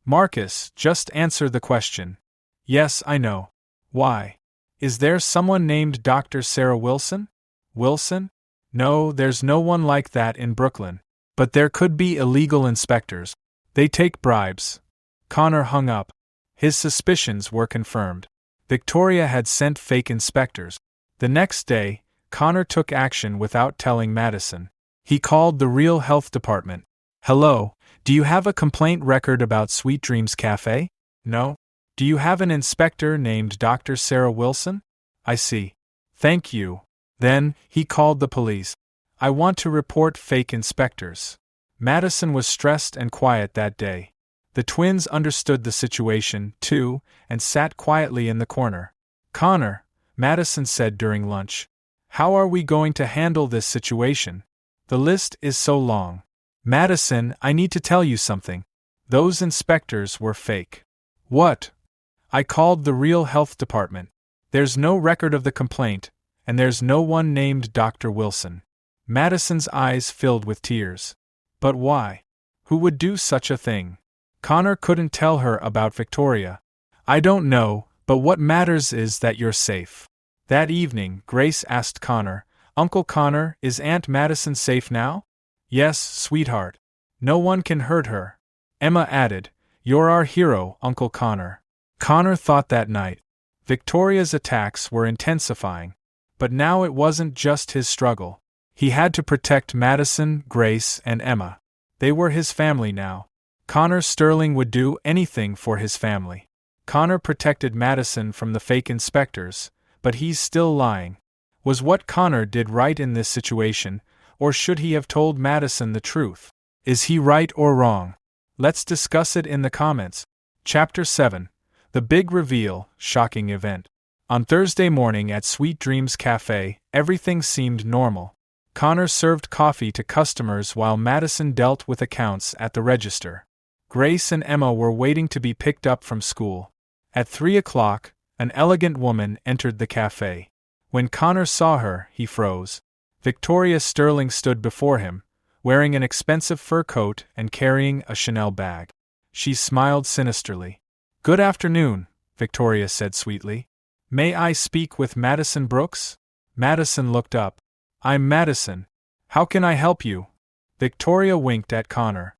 Marcus, just answer the question. Yes, I know. Why? Is there someone named Dr. Sarah Wilson? Wilson? No, there's no one like that in Brooklyn. But there could be illegal inspectors. They take bribes. Connor hung up. His suspicions were confirmed. Victoria had sent fake inspectors. The next day, Connor took action without telling Madison. He called the real health department. Hello, do you have a complaint record about Sweet Dreams Café? No. Do you have an inspector named Dr. Sarah Wilson? I see. Thank you. Then, he called the police. I want to report fake inspectors. Madison was stressed and quiet that day. The twins understood the situation, too, and sat quietly in the corner. Connor, Madison said during lunch. How are we going to handle this situation? The list is so long. Madison, I need to tell you something. Those inspectors were fake. What? I called the real health department. There's no record of the complaint, and there's no one named Dr. Wilson. Madison's eyes filled with tears. But why? Who would do such a thing? Connor couldn't tell her about Victoria. I don't know, but what matters is that you're safe. That evening, Grace asked Connor, Uncle Connor, is Aunt Madison safe now? Yes, sweetheart. No one can hurt her. Emma added, You're our hero, Uncle Connor. Connor thought that night. Victoria's attacks were intensifying. But now it wasn't just his struggle. He had to protect Madison, Grace, and Emma. They were his family now. Connor Sterling would do anything for his family. Connor protected Madison from the fake inspectors, but he's still lying. Was what Connor did right in this situation, or should he have told Madison the truth? Is he right or wrong? Let's discuss it in the comments. Chapter 7. The Big Reveal, Shocking Event. On Thursday morning at Sweet Dreams Café, everything seemed normal. Connor served coffee to customers while Madison dealt with accounts at the register. Grace and Emma were waiting to be picked up from school. At 3 o'clock, an elegant woman entered the cafe. When Connor saw her, he froze. Victoria Sterling stood before him, wearing an expensive fur coat and carrying a Chanel bag. She smiled sinisterly. Good afternoon, Victoria said sweetly. May I speak with Madison Brooks? Madison looked up. I'm Madison. How can I help you? Victoria winked at Connor.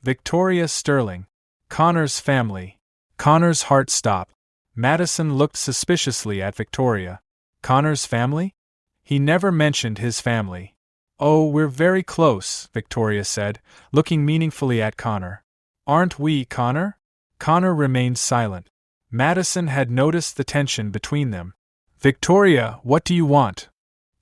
Victoria Sterling. Connor's family. Connor's heart stopped. Madison looked suspiciously at Victoria. Connor's family? He never mentioned his family. Oh, we're very close, Victoria said, looking meaningfully at Connor. Aren't we, Connor? Connor remained silent. Madison had noticed the tension between them. Victoria, what do you want?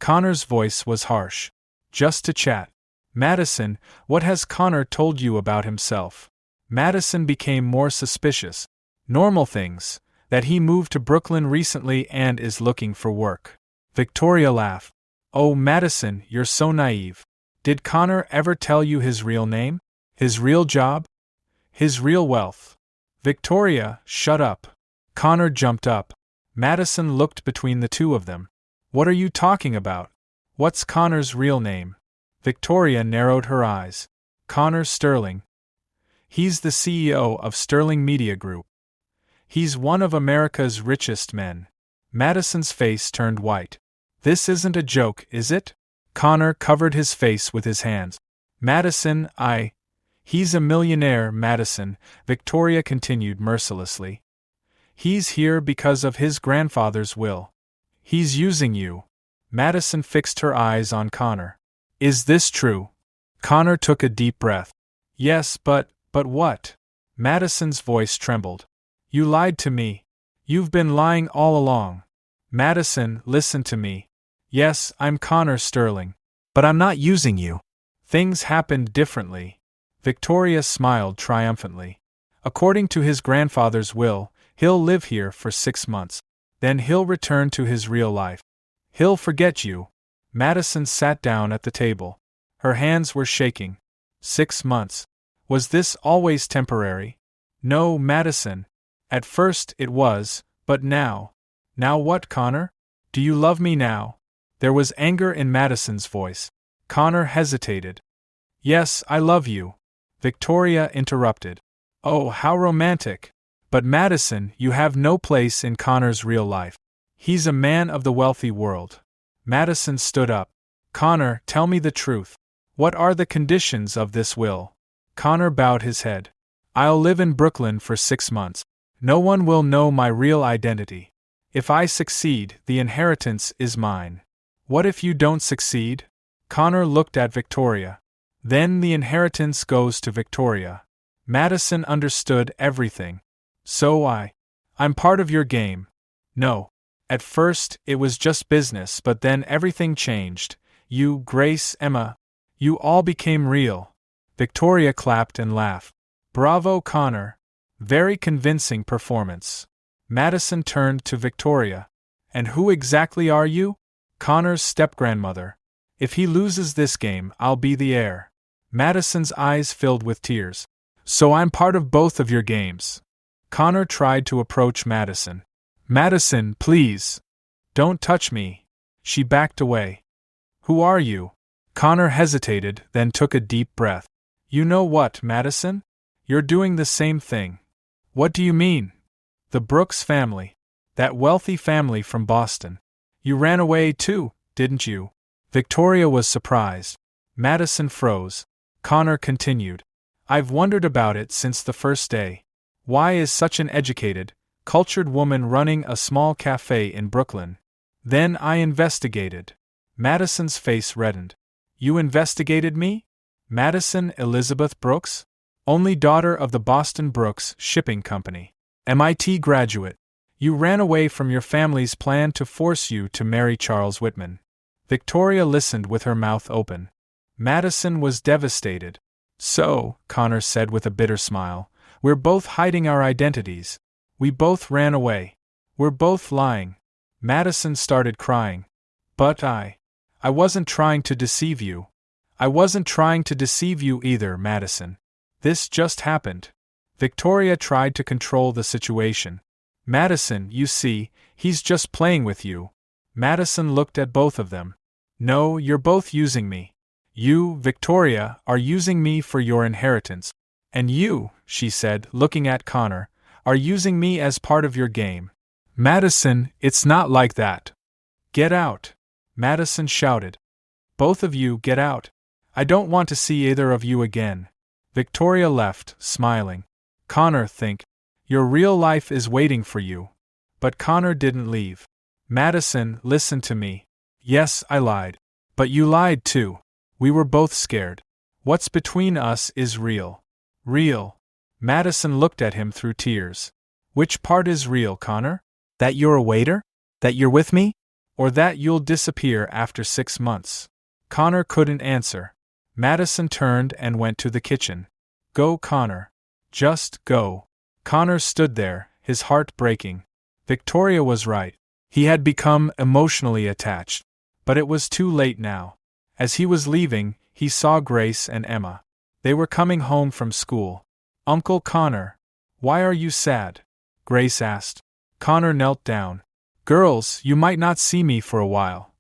Connor's voice was harsh. Just to chat. Madison, what has Connor told you about himself? Madison became more suspicious. Normal things. That he moved to Brooklyn recently and is looking for work. Victoria laughed. Oh, Madison, you're so naive. Did Connor ever tell you his real name? His real job? His real wealth? Victoria, shut up. Connor jumped up. Madison looked between the two of them. What are you talking about? What's Connor's real name? Victoria narrowed her eyes. Connor Sterling. He's the CEO of Sterling Media Group. He's one of America's richest men. Madison's face turned white. This isn't a joke, is it? Connor covered his face with his hands. Madison, He's a millionaire, Madison, Victoria continued mercilessly. He's here because of his grandfather's will. He's using you. Madison fixed her eyes on Connor. Is this true? Connor took a deep breath. Yes, but what? Madison's voice trembled. You lied to me. You've been lying all along. Madison, listen to me. Yes, I'm Connor Sterling. But I'm not using you. Things happened differently. Victoria smiled triumphantly. According to his grandfather's will, he'll live here for 6 months. Then he'll return to his real life. He'll forget you. Madison sat down at the table. Her hands were shaking. 6 months. Was this always temporary? No, Madison. At first it was, but now. Now what, Connor? Do you love me now? There was anger in Madison's voice. Connor hesitated. Yes, I love you. Victoria interrupted. Oh, how romantic. But Madison, you have no place in Connor's real life. He's a man of the wealthy world. Madison stood up. Connor, tell me the truth. What are the conditions of this will? Connor bowed his head. I'll live in Brooklyn for 6 months. No one will know my real identity. If I succeed, the inheritance is mine. What if you don't succeed? Connor looked at Victoria. Then the inheritance goes to Victoria. Madison understood everything. So I'm part of your game. No. At first, it was just business, but then everything changed. You, Grace, Emma, you all became real. Victoria clapped and laughed. Bravo, Connor. Very convincing performance. Madison turned to Victoria. And who exactly are you? Connor's stepgrandmother. If he loses this game, I'll be the heir. Madison's eyes filled with tears. So I'm part of both of your games. Connor tried to approach Madison. Madison, please. Don't touch me. She backed away. Who are you? Connor hesitated, then took a deep breath. You know what, Madison? You're doing the same thing. What do you mean? The Brooks family. That wealthy family from Boston. You ran away too, didn't you? Victoria was surprised. Madison froze. Connor continued. I've wondered about it since the first day. Why is such an educated, cultured woman running a small cafe in Brooklyn? Then I investigated. Madison's face reddened. You investigated me? Madison Elizabeth Brooks? Only daughter of the Boston Brooks Shipping Company. MIT graduate. You ran away from your family's plan to force you to marry Charles Whitman. Victoria listened with her mouth open. Madison was devastated. So, Connor said with a bitter smile, we're both hiding our identities. We both ran away. We're both lying. Madison started crying. But I wasn't trying to deceive you. I wasn't trying to deceive you either, Madison. This just happened. Victoria tried to control the situation. Madison, you see, he's just playing with you. Madison looked at both of them. No, you're both using me. You, Victoria, are using me for your inheritance. And you, she said, looking at Connor, are using me as part of your game. Madison, it's not like that. Get out. Madison shouted. Both of you get out. I don't want to see either of you again. Victoria left, smiling. Connor, think. Your real life is waiting for you. But Connor didn't leave. Madison, listen to me. Yes, I lied. But you lied too. We were both scared. What's between us is real. Real. Madison looked at him through tears. Which part is real, Connor? That you're a waiter? That you're with me? Or that you'll disappear after 6 months? Connor couldn't answer. Madison turned and went to the kitchen. Go, Connor. Just go. Connor stood there, his heart breaking. Victoria was right. He had become emotionally attached. But it was too late now. As he was leaving, he saw Grace and Emma. They were coming home from school. Uncle Connor, why are you sad? Grace asked. Connor knelt down. Girls, you might not see me for a while.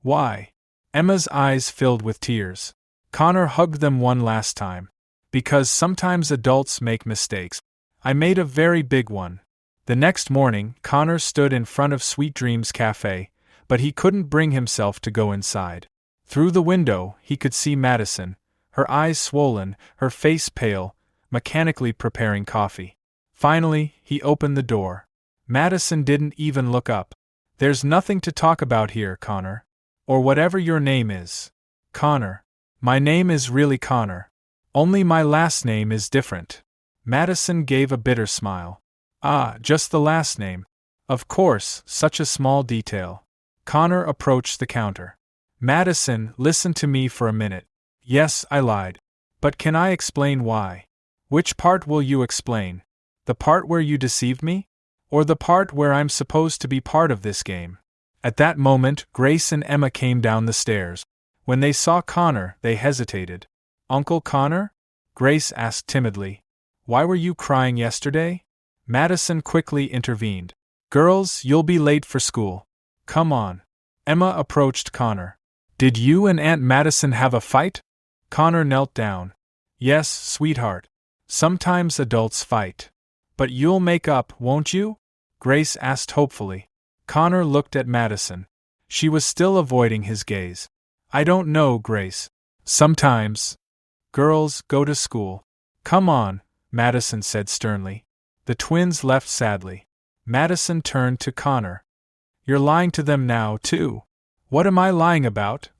Why? Emma's eyes filled with tears. Connor hugged them one last time. Because sometimes adults make mistakes. I made a very big one. The next morning, Connor stood in front of Sweet Dreams Café, but he couldn't bring himself to go inside. Through the window, he could see Madison, her eyes swollen, her face pale, mechanically preparing coffee. Finally, he opened the door. Madison didn't even look up. There's nothing to talk about here, Connor. Or whatever your name is. Connor. My name is really Connor. Only my last name is different. Madison gave a bitter smile. Ah, just the last name. Of course, such a small detail. Connor approached the counter. Madison, listen to me for a minute. Yes, I lied. But can I explain why? Which part will you explain? The part where you deceived me? Or the part where I'm supposed to be part of this game? At that moment, Grace and Emma came down the stairs. When they saw Connor, they hesitated. Uncle Connor? Grace asked timidly. Why were you crying yesterday? Madison quickly intervened. Girls, you'll be late for school. Come on. Emma approached Connor. Did you and Aunt Madison have a fight? Connor knelt down. Yes, sweetheart. Sometimes adults fight. But you'll make up, won't you? Grace asked hopefully. Connor looked at Madison. She was still avoiding his gaze. I don't know, Grace. Sometimes. Girls, go to school. Come on, Madison said sternly. The twins left sadly. Madison turned to Connor. You're lying to them now, too. What am I lying about?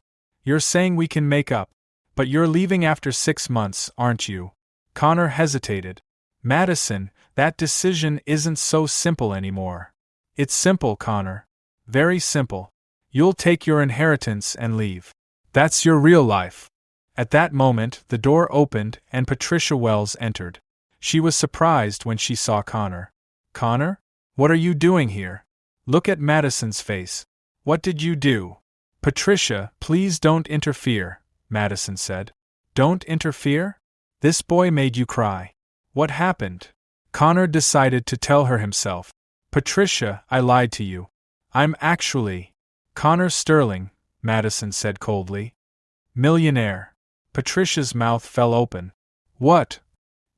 You're saying we can make up. But you're leaving after 6 months, aren't you? Connor hesitated. Madison, that decision isn't so simple anymore. It's simple, Connor. Very simple. You'll take your inheritance and leave. That's your real life. At that moment, the door opened and Patricia Wells entered. She was surprised when she saw Connor. Connor? What are you doing here? Look at Madison's face. What did you do? Patricia, please don't interfere, Madison said. Don't interfere? This boy made you cry. What happened? Connor decided to tell her himself. Patricia, I lied to you. I'm actually Connor Sterling, Madison said coldly. Millionaire. Patricia's mouth fell open. What?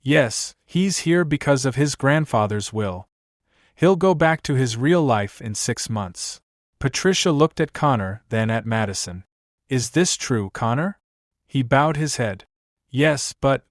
Yes, he's here because of his grandfather's will. He'll go back to his real life in 6 months. Patricia looked at Connor, then at Madison. Is this true, Connor? He bowed his head. Yes, but,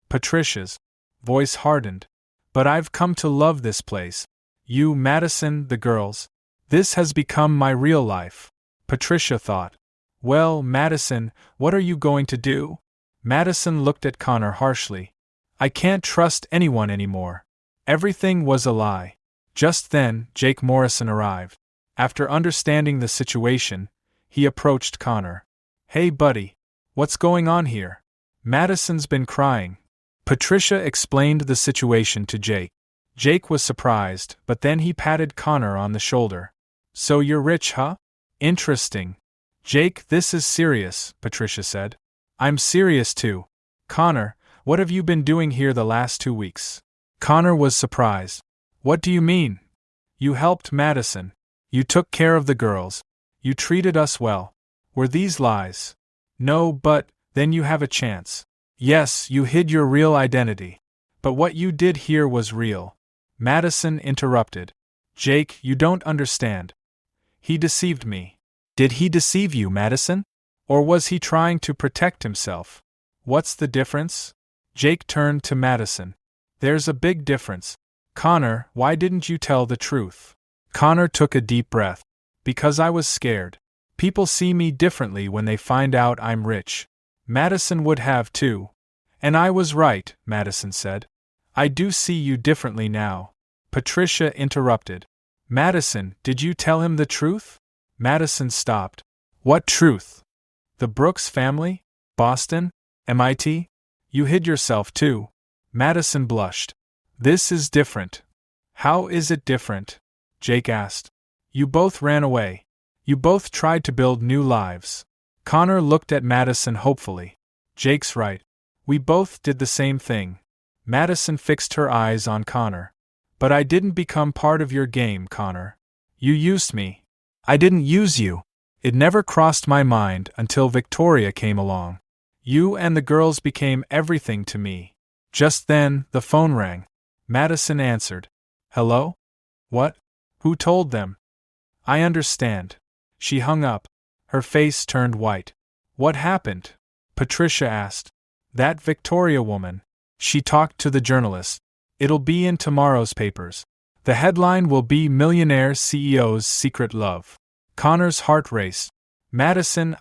Patricia's voice hardened. But I've come to love this place. You, Madison, the girls. This has become my real life. Patricia thought. Well, Madison, what are you going to do? Madison looked at Connor harshly. I can't trust anyone anymore. Everything was a lie. Just then, Jake Morrison arrived. After understanding the situation, he approached Connor. Hey buddy, what's going on here? Madison's been crying. Patricia explained the situation to Jake. Jake was surprised, but then he patted Connor on the shoulder. So you're rich, huh? Interesting. Jake, this is serious, Patricia said. I'm serious too. Connor, what have you been doing here the last 2 weeks? Connor was surprised. What do you mean? You helped Madison. You took care of the girls. You treated us well. Were these lies? No, but then you have a chance. Yes, you hid your real identity. But what you did here was real. Madison interrupted. Jake, you don't understand. He deceived me. Did he deceive you, Madison? Or was he trying to protect himself? What's the difference? Jake turned to Madison. There's a big difference. Connor, why didn't you tell the truth? Connor took a deep breath. Because I was scared. People see me differently when they find out I'm rich. Madison would have too. And I was right, Madison said. I do see you differently now. Patricia interrupted. Madison, did you tell him the truth? Madison stopped. What truth? The Brooks family? Boston? MIT? You hid yourself too. Madison blushed. This is different. How is it different? Jake asked. You both ran away. You both tried to build new lives. Connor looked at Madison hopefully. Jake's right. We both did the same thing. Madison fixed her eyes on Connor. But I didn't become part of your game, Connor. You used me. I didn't use you. It never crossed my mind until Victoria came along. You and the girls became everything to me. Just then, the phone rang. Madison answered. Hello? What? Who told them? I understand. She hung up. Her face turned white. What happened? Patricia asked. That Victoria woman. She talked to the journalist. It'll be in tomorrow's papers. The headline will be Millionaire CEO's Secret Love. Connor's heart raced. Madison,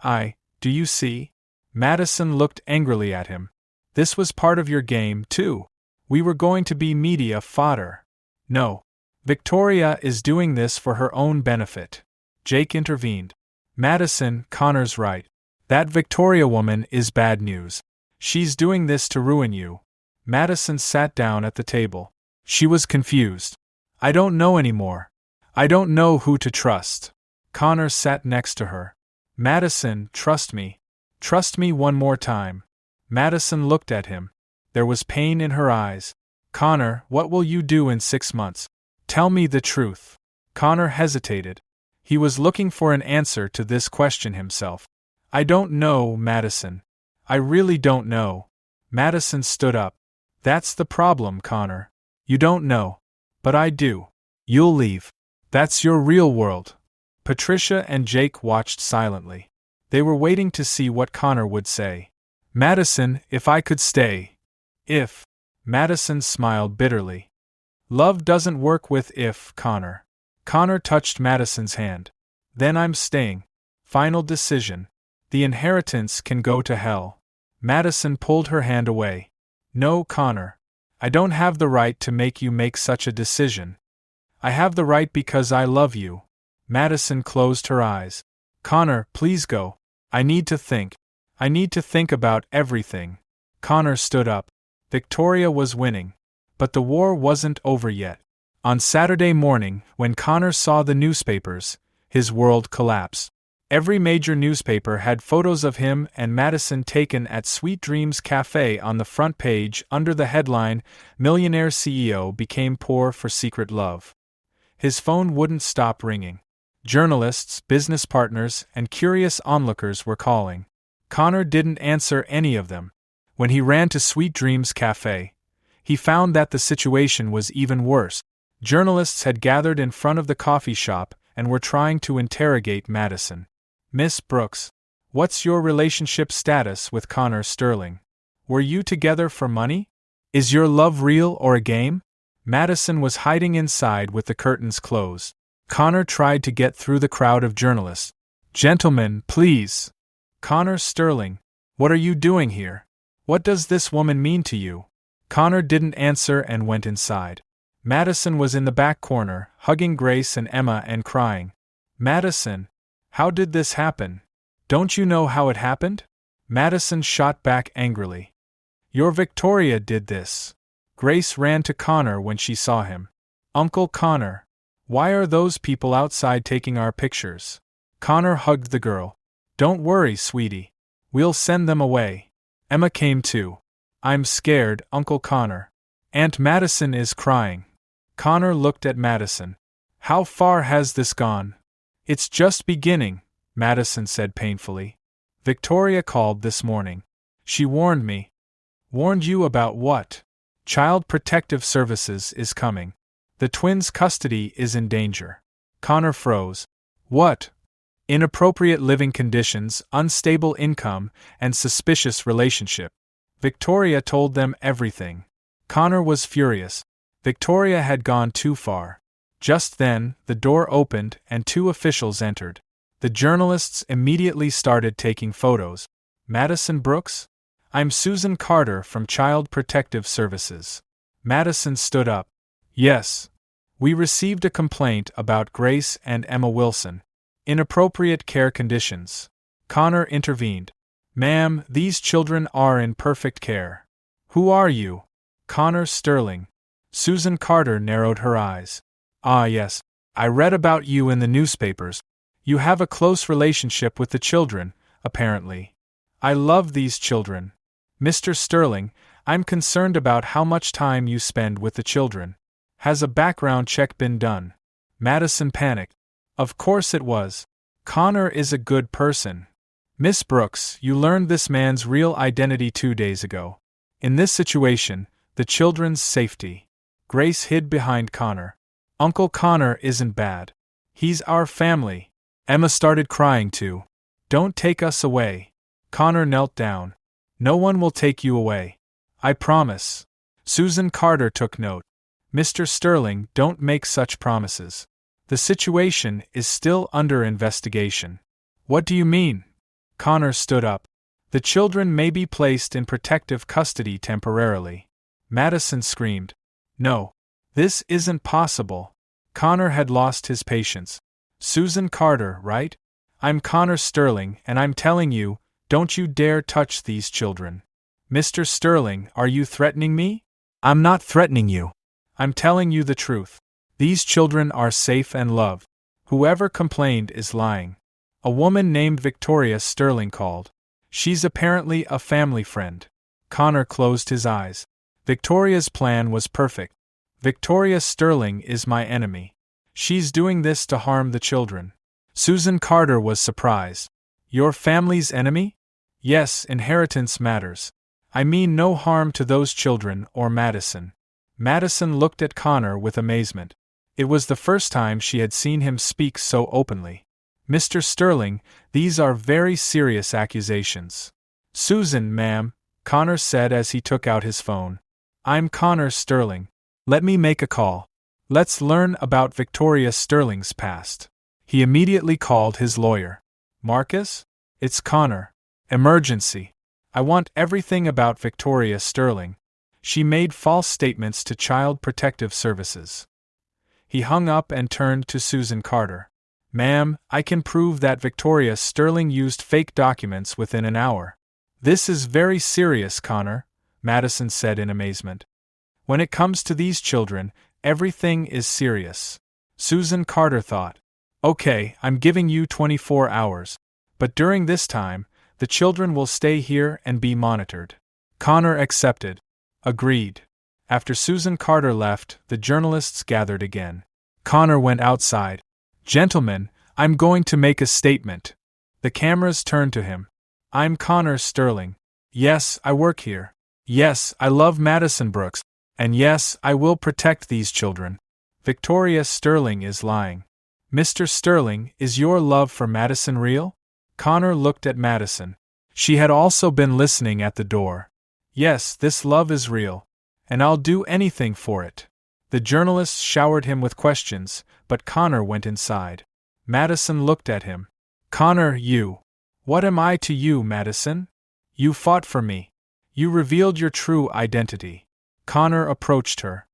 do you see? Madison looked angrily at him. This was part of your game, too. We were going to be media fodder. No. Victoria is doing this for her own benefit. Jake intervened. Madison, Connor's right. That Victoria woman is bad news. She's doing this to ruin you. Madison sat down at the table. She was confused. I don't know anymore. I don't know who to trust. Connor sat next to her. Madison, trust me. Trust me one more time. Madison looked at him. There was pain in her eyes. Connor, what will you do in 6 months? Tell me the truth. Connor hesitated. He was looking for an answer to this question himself. I don't know, Madison. I really don't know. Madison stood up. That's the problem, Connor. You don't know. But I do. You'll leave. That's your real world. Patricia and Jake watched silently. They were waiting to see what Connor would say. Madison, if I could stay. If. Madison smiled bitterly. Love doesn't work with if, Connor. Connor touched Madison's hand. Then I'm staying. Final decision. The inheritance can go to hell. Madison pulled her hand away. No, Connor. I don't have the right to make you make such a decision. I have the right because I love you. Madison closed her eyes. Connor, please go. I need to think. I need to think about everything. Connor stood up. Victoria was winning. But the war wasn't over yet. On Saturday morning, when Connor saw the newspapers, his world collapsed. Every major newspaper had photos of him and Madison taken at Sweet Dreams Café on the front page under the headline, Millionaire CEO became poor for secret love. His phone wouldn't stop ringing. Journalists, business partners, and curious onlookers were calling. Connor didn't answer any of them. When he ran to Sweet Dreams Café, he found that the situation was even worse. Journalists had gathered in front of the coffee shop and were trying to interrogate Madison. Miss Brooks, what's your relationship status with Connor Sterling? Were you together for money? Is your love real or a game? Madison was hiding inside with the curtains closed. Connor tried to get through the crowd of journalists. Gentlemen, please. Connor Sterling, what are you doing here? What does this woman mean to you? Connor didn't answer and went inside. Madison was in the back corner, hugging Grace and Emma and crying. Madison, how did this happen? Don't you know how it happened? Madison shot back angrily. Your Victoria did this. Grace ran to Connor when she saw him. Uncle Connor, why are those people outside taking our pictures? Connor hugged the girl. Don't worry, sweetie. We'll send them away. Emma came too. I'm scared, Uncle Connor. Aunt Madison is crying. Connor looked at Madison. How far has this gone? It's just beginning, Madison said painfully. Victoria called this morning. She warned me. Warned you about what? Child Protective Services is coming. The twins' custody is in danger. Connor froze. What? Inappropriate living conditions, unstable income, and suspicious relationship. Victoria told them everything. Connor was furious. Victoria had gone too far. Just then, the door opened and 2 officials entered. The journalists immediately started taking photos. Madison Brooks? I'm Susan Carter from Child Protective Services. Madison stood up. Yes. We received a complaint about Grace and Emma Wilson. Inappropriate care conditions. Connor intervened. Ma'am, these children are in perfect care. Who are you? Connor Sterling. Susan Carter narrowed her eyes. Ah yes, I read about you in the newspapers. You have a close relationship with the children, apparently. I love these children. Mr. Sterling, I'm concerned about how much time you spend with the children. Has a background check been done? Madison panicked. Of course it was. Connor is a good person. Miss Brooks, you learned this man's real identity 2 days ago. In this situation, the children's safety. Grace hid behind Connor. Uncle Connor isn't bad. He's our family. Emma started crying too. Don't take us away. Connor knelt down. No one will take you away. I promise. Susan Carter took note. Mr. Sterling, don't make such promises. The situation is still under investigation. What do you mean? Connor stood up. The children may be placed in protective custody temporarily. Madison screamed. No. This isn't possible. Connor had lost his patience. Susan Carter, right? I'm Connor Sterling, and I'm telling you, don't you dare touch these children. Mr. Sterling, are you threatening me? I'm not threatening you. I'm telling you the truth. These children are safe and loved. Whoever complained is lying. A woman named Victoria Sterling called. She's apparently a family friend. Connor closed his eyes. Victoria's plan was perfect. Victoria Sterling is my enemy. She's doing this to harm the children. Susan Carter was surprised. Your family's enemy? Yes, inheritance matters. I mean no harm to those children or Madison. Madison looked at Connor with amazement. It was the first time she had seen him speak so openly. Mr. Sterling, these are very serious accusations. Susan, ma'am, Connor said as he took out his phone. I'm Connor Sterling. Let me make a call. Let's learn about Victoria Sterling's past. He immediately called his lawyer. Marcus? It's Connor. Emergency. I want everything about Victoria Sterling. She made false statements to Child Protective Services. He hung up and turned to Susan Carter. Ma'am, I can prove that Victoria Sterling used fake documents within an hour. This is very serious, Connor, Madison said in amazement. When it comes to these children, everything is serious. Susan Carter thought. Okay, I'm giving you 24 hours. But during this time, the children will stay here and be monitored. Connor accepted. Agreed. After Susan Carter left, the journalists gathered again. Connor went outside. Gentlemen, I'm going to make a statement. The cameras turned to him. I'm Connor Sterling. Yes, I work here. Yes, I love Madison Brooks. And yes, I will protect these children. Victoria Sterling is lying. Mr. Sterling, is your love for Madison real? Connor looked at Madison. She had also been listening at the door. Yes, this love is real. And I'll do anything for it. The journalists showered him with questions, but Connor went inside. Madison looked at him. Connor, you. What am I to you, Madison? You fought for me. You revealed your true identity. Connor approached her.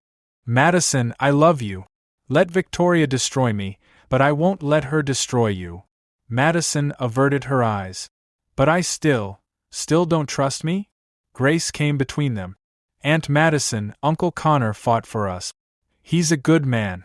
Madison, I love you. Let Victoria destroy me, but I won't let her destroy you. Madison averted her eyes. But I still don't trust me? Grace came between them. Aunt Madison, Uncle Connor fought for us. He's a good man.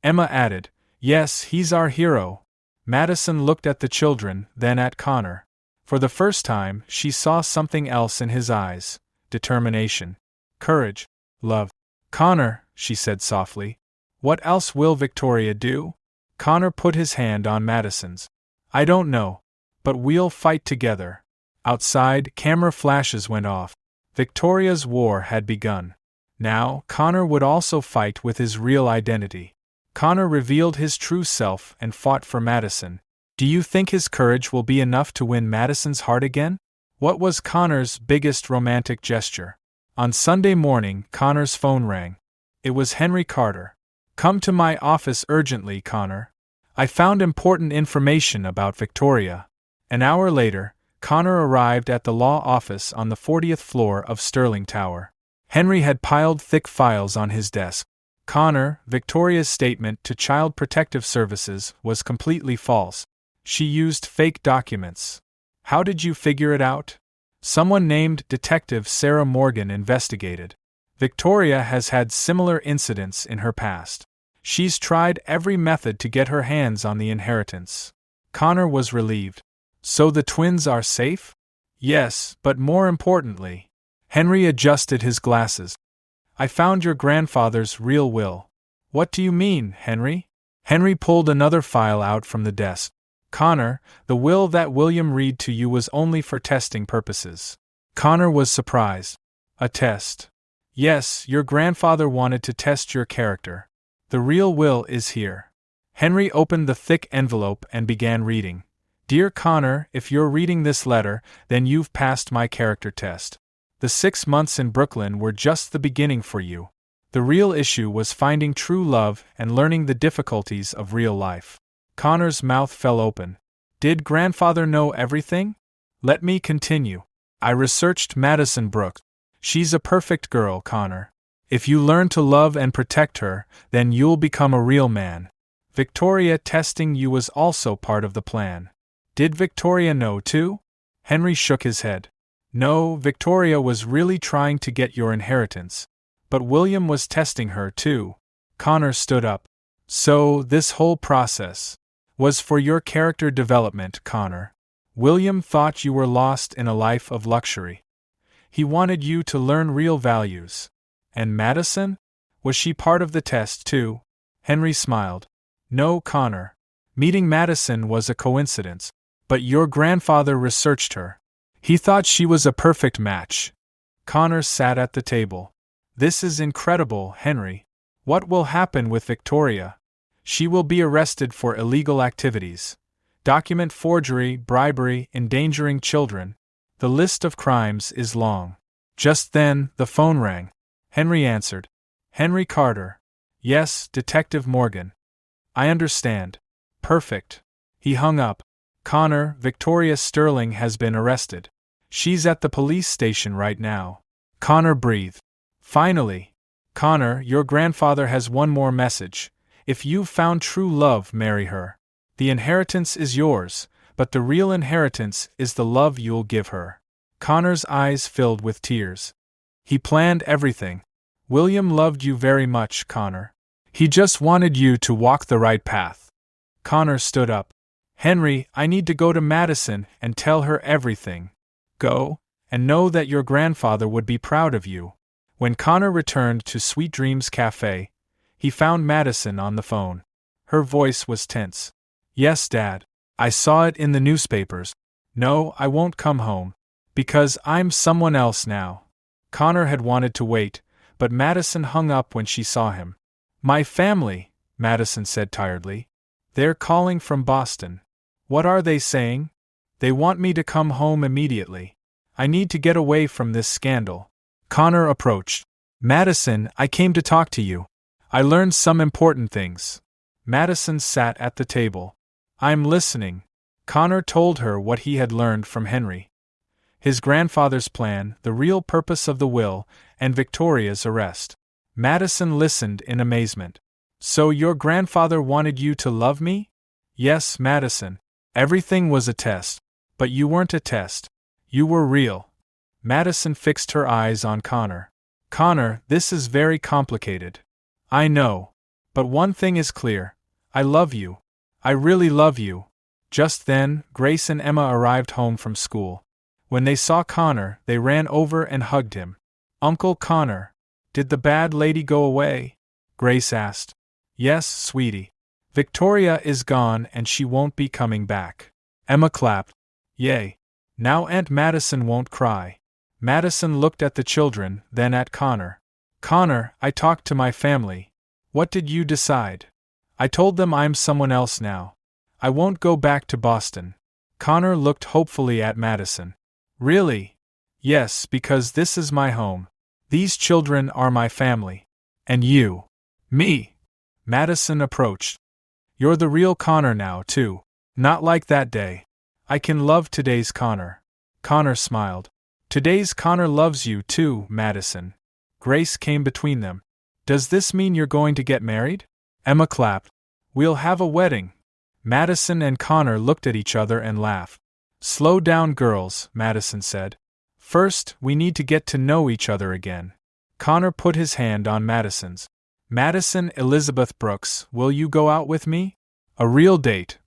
Emma added, Yes, he's our hero. Madison looked at the children, then at Connor. For the first time, she saw something else in his eyes. Determination. Courage. Love. Connor, she said softly. What else will Victoria do? Connor put his hand on Madison's. I don't know. But we'll fight together. Outside, camera flashes went off. Victoria's war had begun. Now, Connor would also fight with his real identity. Connor revealed his true self and fought for Madison. Do you think his courage will be enough to win Madison's heart again? What was Connor's biggest romantic gesture? On Sunday morning, Connor's phone rang. It was Henry Carter. Come to my office urgently, Connor. I found important information about Victoria. An hour later, Connor arrived at the law office on the 40th floor of Sterling Tower. Henry had piled thick files on his desk. Connor, Victoria's statement to Child Protective Services was completely false. She used fake documents. How did you figure it out? Someone named Detective Sarah Morgan investigated. Victoria has had similar incidents in her past. She's tried every method to get her hands on the inheritance. Connor was relieved. So the twins are safe? Yes, but more importantly. Henry adjusted his glasses. I found your grandfather's real will. What do you mean, Henry? Henry pulled another file out from the desk. Connor, the will that William read to you was only for testing purposes. Connor was surprised. A test? Yes, your grandfather wanted to test your character. The real will is here. Henry opened the thick envelope and began reading. Dear Connor, if you're reading this letter, then you've passed my character test. The 6 months in Brooklyn were just the beginning for you. The real issue was finding true love and learning the difficulties of real life. Connor's mouth fell open. Did grandfather know everything? Let me continue. I researched Madison Brooks. She's a perfect girl, Connor. If you learn to love and protect her, then you'll become a real man. Victoria testing you was also part of the plan. Did Victoria know too? Henry shook his head. No, Victoria was really trying to get your inheritance. But William was testing her too. Connor stood up. So, this whole process was for your character development, Connor. William thought you were lost in a life of luxury. He wanted you to learn real values. And Madison? Was she part of the test, too? Henry smiled. No, Connor. Meeting Madison was a coincidence. But your grandfather researched her. He thought she was a perfect match. Connor sat at the table. This is incredible, Henry. What will happen with Victoria? She will be arrested for illegal activities. Document forgery, bribery, endangering children. The list of crimes is long. Just then, the phone rang. Henry answered. Henry Carter. Yes, Detective Morgan. I understand. Perfect. He hung up. Connor, Victoria Sterling has been arrested. She's at the police station right now. Connor breathed. Finally. Connor, your grandfather has one more message. If you've found true love, marry her. The inheritance is yours, but the real inheritance is the love you'll give her. Connor's eyes filled with tears. He planned everything. William loved you very much, Connor. He just wanted you to walk the right path. Connor stood up. Henry, I need to go to Madison and tell her everything. Go, and know that your grandfather would be proud of you. When Connor returned to Sweet Dreams Café, he found Madison on the phone. Her voice was tense. Yes, Dad. I saw it in the newspapers. No, I won't come home. Because I'm someone else now. Connor had wanted to wait, but Madison hung up when she saw him. My family, Madison said tiredly. They're calling from Boston. What are they saying? They want me to come home immediately. I need to get away from this scandal. Connor approached. Madison, I came to talk to you. I learned some important things. Madison sat at the table. I'm listening. Connor told her what he had learned from Henry. His grandfather's plan, the real purpose of the will, and Victoria's arrest. Madison listened in amazement. So your grandfather wanted you to love me? Yes, Madison. Everything was a test. But you weren't a test. You were real. Madison fixed her eyes on Connor. Connor, this is very complicated. I know. But one thing is clear. I love you. I really love you. Just then, Grace and Emma arrived home from school. When they saw Connor, they ran over and hugged him. Uncle Connor, did the bad lady go away? Grace asked. Yes, sweetie. Victoria is gone and she won't be coming back. Emma clapped. Yay. Now Aunt Madison won't cry. Madison looked at the children, then at Connor. Connor, I talked to my family. What did you decide? I told them I'm someone else now. I won't go back to Boston. Connor looked hopefully at Madison. Really? Yes, because this is my home. These children are my family. And you. Me. Madison approached. You're the real Connor now, too. Not like that day. I can love today's Connor. Connor smiled. Today's Connor loves you too, Madison. Grace came between them. Does this mean you're going to get married? Emma clapped. We'll have a wedding. Madison and Connor looked at each other and laughed. Slow down, girls, Madison said. First, we need to get to know each other again. Connor put his hand on Madison's. Madison Elizabeth Brooks, will you go out with me? A real date.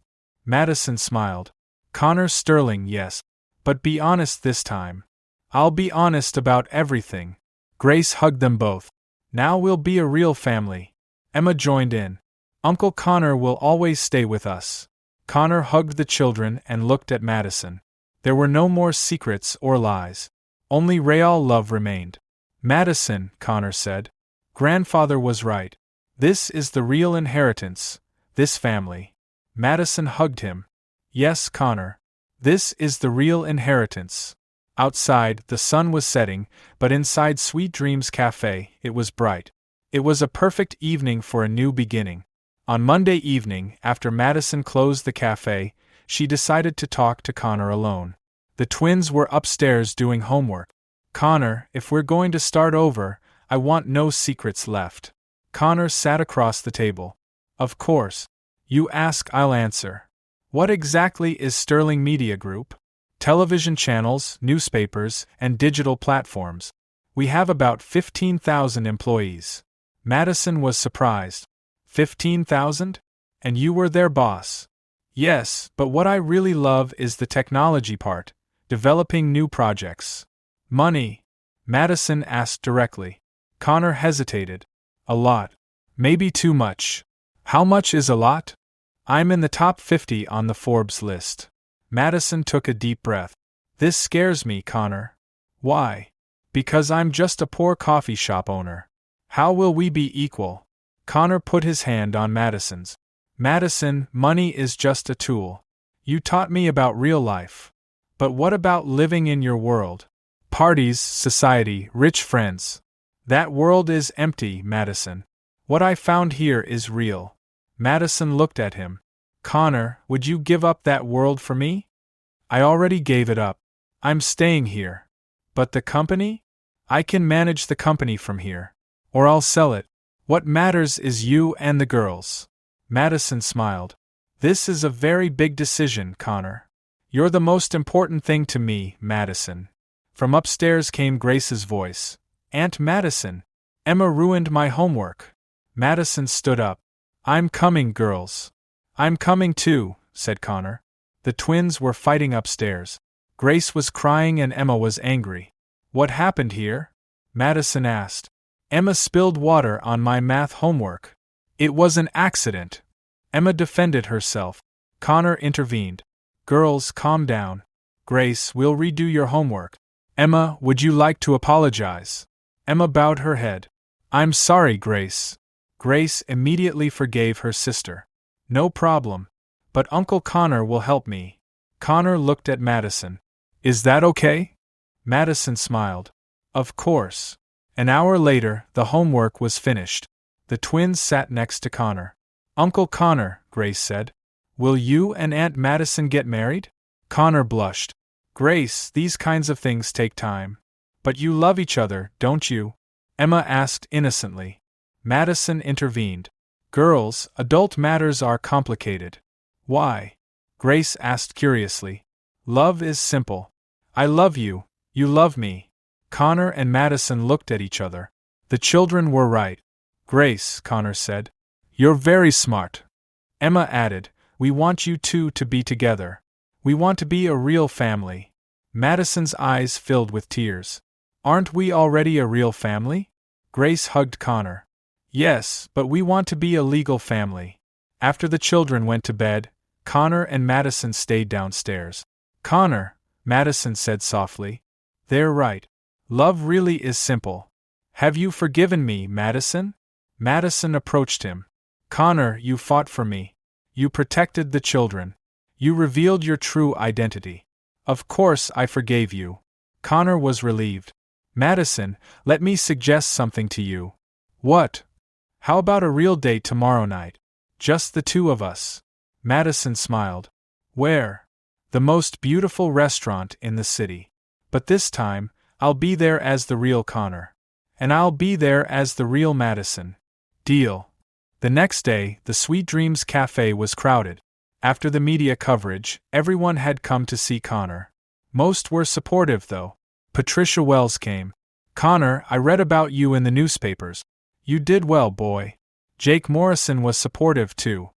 Madison smiled. Connor Sterling, yes. But be honest this time. I'll be honest about everything. Grace hugged them both. Now we'll be a real family. Emma joined in. Uncle Connor will always stay with us. Connor hugged the children and looked at Madison. There were no more secrets or lies. Only real love remained. Madison, Connor said. Grandfather was right. This is the real inheritance, this family. Madison hugged him. Yes, Connor. This is the real inheritance. Outside, the sun was setting, but inside Sweet Dreams Café, it was bright. It was a perfect evening for a new beginning. On Monday evening, after Madison closed the cafe, she decided to talk to Connor alone. The twins were upstairs doing homework. Connor, if we're going to start over, I want no secrets left. Connor sat across the table. Of course. You ask, I'll answer. What exactly is Sterling Media Group? Television channels, newspapers, and digital platforms. We have about 15,000 employees. Madison was surprised. 15,000? And you were their boss? Yes, but what I really love is the technology part, developing new projects. Money. Madison asked directly. Connor hesitated. A lot. Maybe too much. How much is a lot? I'm in the top 50 on the Forbes list. Madison took a deep breath. This scares me, Connor. Why? Because I'm just a poor coffee shop owner. How will we be equal? Connor put his hand on Madison's. Madison, money is just a tool. You taught me about real life. But what about living in your world? Parties, society, rich friends. That world is empty, Madison. What I found here is real. Madison looked at him. Connor, would you give up that world for me? I already gave it up. I'm staying here. But the company? I can manage the company from here. Or I'll sell it. What matters is you and the girls. Madison smiled. This is a very big decision, Connor. You're the most important thing to me, Madison. From upstairs came Grace's voice. Aunt Madison, Emma ruined my homework. Madison stood up. I'm coming, girls. I'm coming too, said Connor. The twins were fighting upstairs. Grace was crying and Emma was angry. What happened here? Madison asked. Emma spilled water on my math homework. It was an accident. Emma defended herself. Connor intervened. Girls, calm down. Grace, we'll redo your homework. Emma, would you like to apologize? Emma bowed her head. I'm sorry, Grace. Grace immediately forgave her sister. No problem. But Uncle Connor will help me. Connor looked at Madison. Is that okay? Madison smiled. Of course. An hour later, the homework was finished. The twins sat next to Connor. Uncle Connor, Grace said. Will you and Aunt Madison get married? Connor blushed. Grace, these kinds of things take time. But you love each other, don't you? Emma asked innocently. Madison intervened. Girls, adult matters are complicated. Why? Grace asked curiously. Love is simple. I love you, you love me. Connor and Madison looked at each other. The children were right. Grace, Connor said. You're very smart. Emma added, we want you two to be together. We want to be a real family. Madison's eyes filled with tears. Aren't we already a real family? Grace hugged Connor. Yes, but we want to be a legal family. After the children went to bed, Connor and Madison stayed downstairs. Connor, Madison said softly. They're right. Love really is simple. Have you forgiven me, Madison? Madison approached him. Connor, you fought for me. You protected the children. You revealed your true identity. Of course I forgave you. Connor was relieved. Madison, let me suggest something to you. What? How about a real date tomorrow night? Just the two of us. Madison smiled. Where? The most beautiful restaurant in the city. But this time, I'll be there as the real Connor. And I'll be there as the real Madison. Deal. The next day, the Sweet Dreams Café was crowded. After the media coverage, everyone had come to see Connor. Most were supportive, though. Patricia Wells came. Connor, I read about you in the newspapers. You did well, boy. Jake Morrison was supportive, too.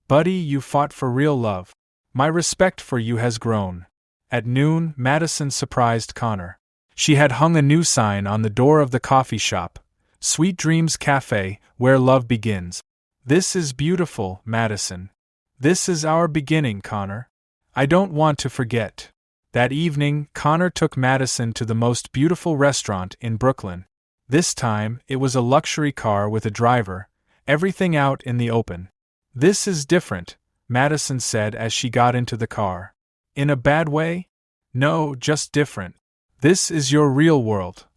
Buddy, you fought for real love. My respect for you has grown. At noon, Madison surprised Connor. She had hung a new sign on the door of the coffee shop. Sweet Dreams Café, where love begins. This is beautiful, Madison. This is our beginning, Connor. I don't want to forget. That evening, Connor took Madison to the most beautiful restaurant in Brooklyn. This time, it was a luxury car with a driver, everything out in the open. This is different, Madison said as she got into the car. In a bad way? No, just different. This is your real world.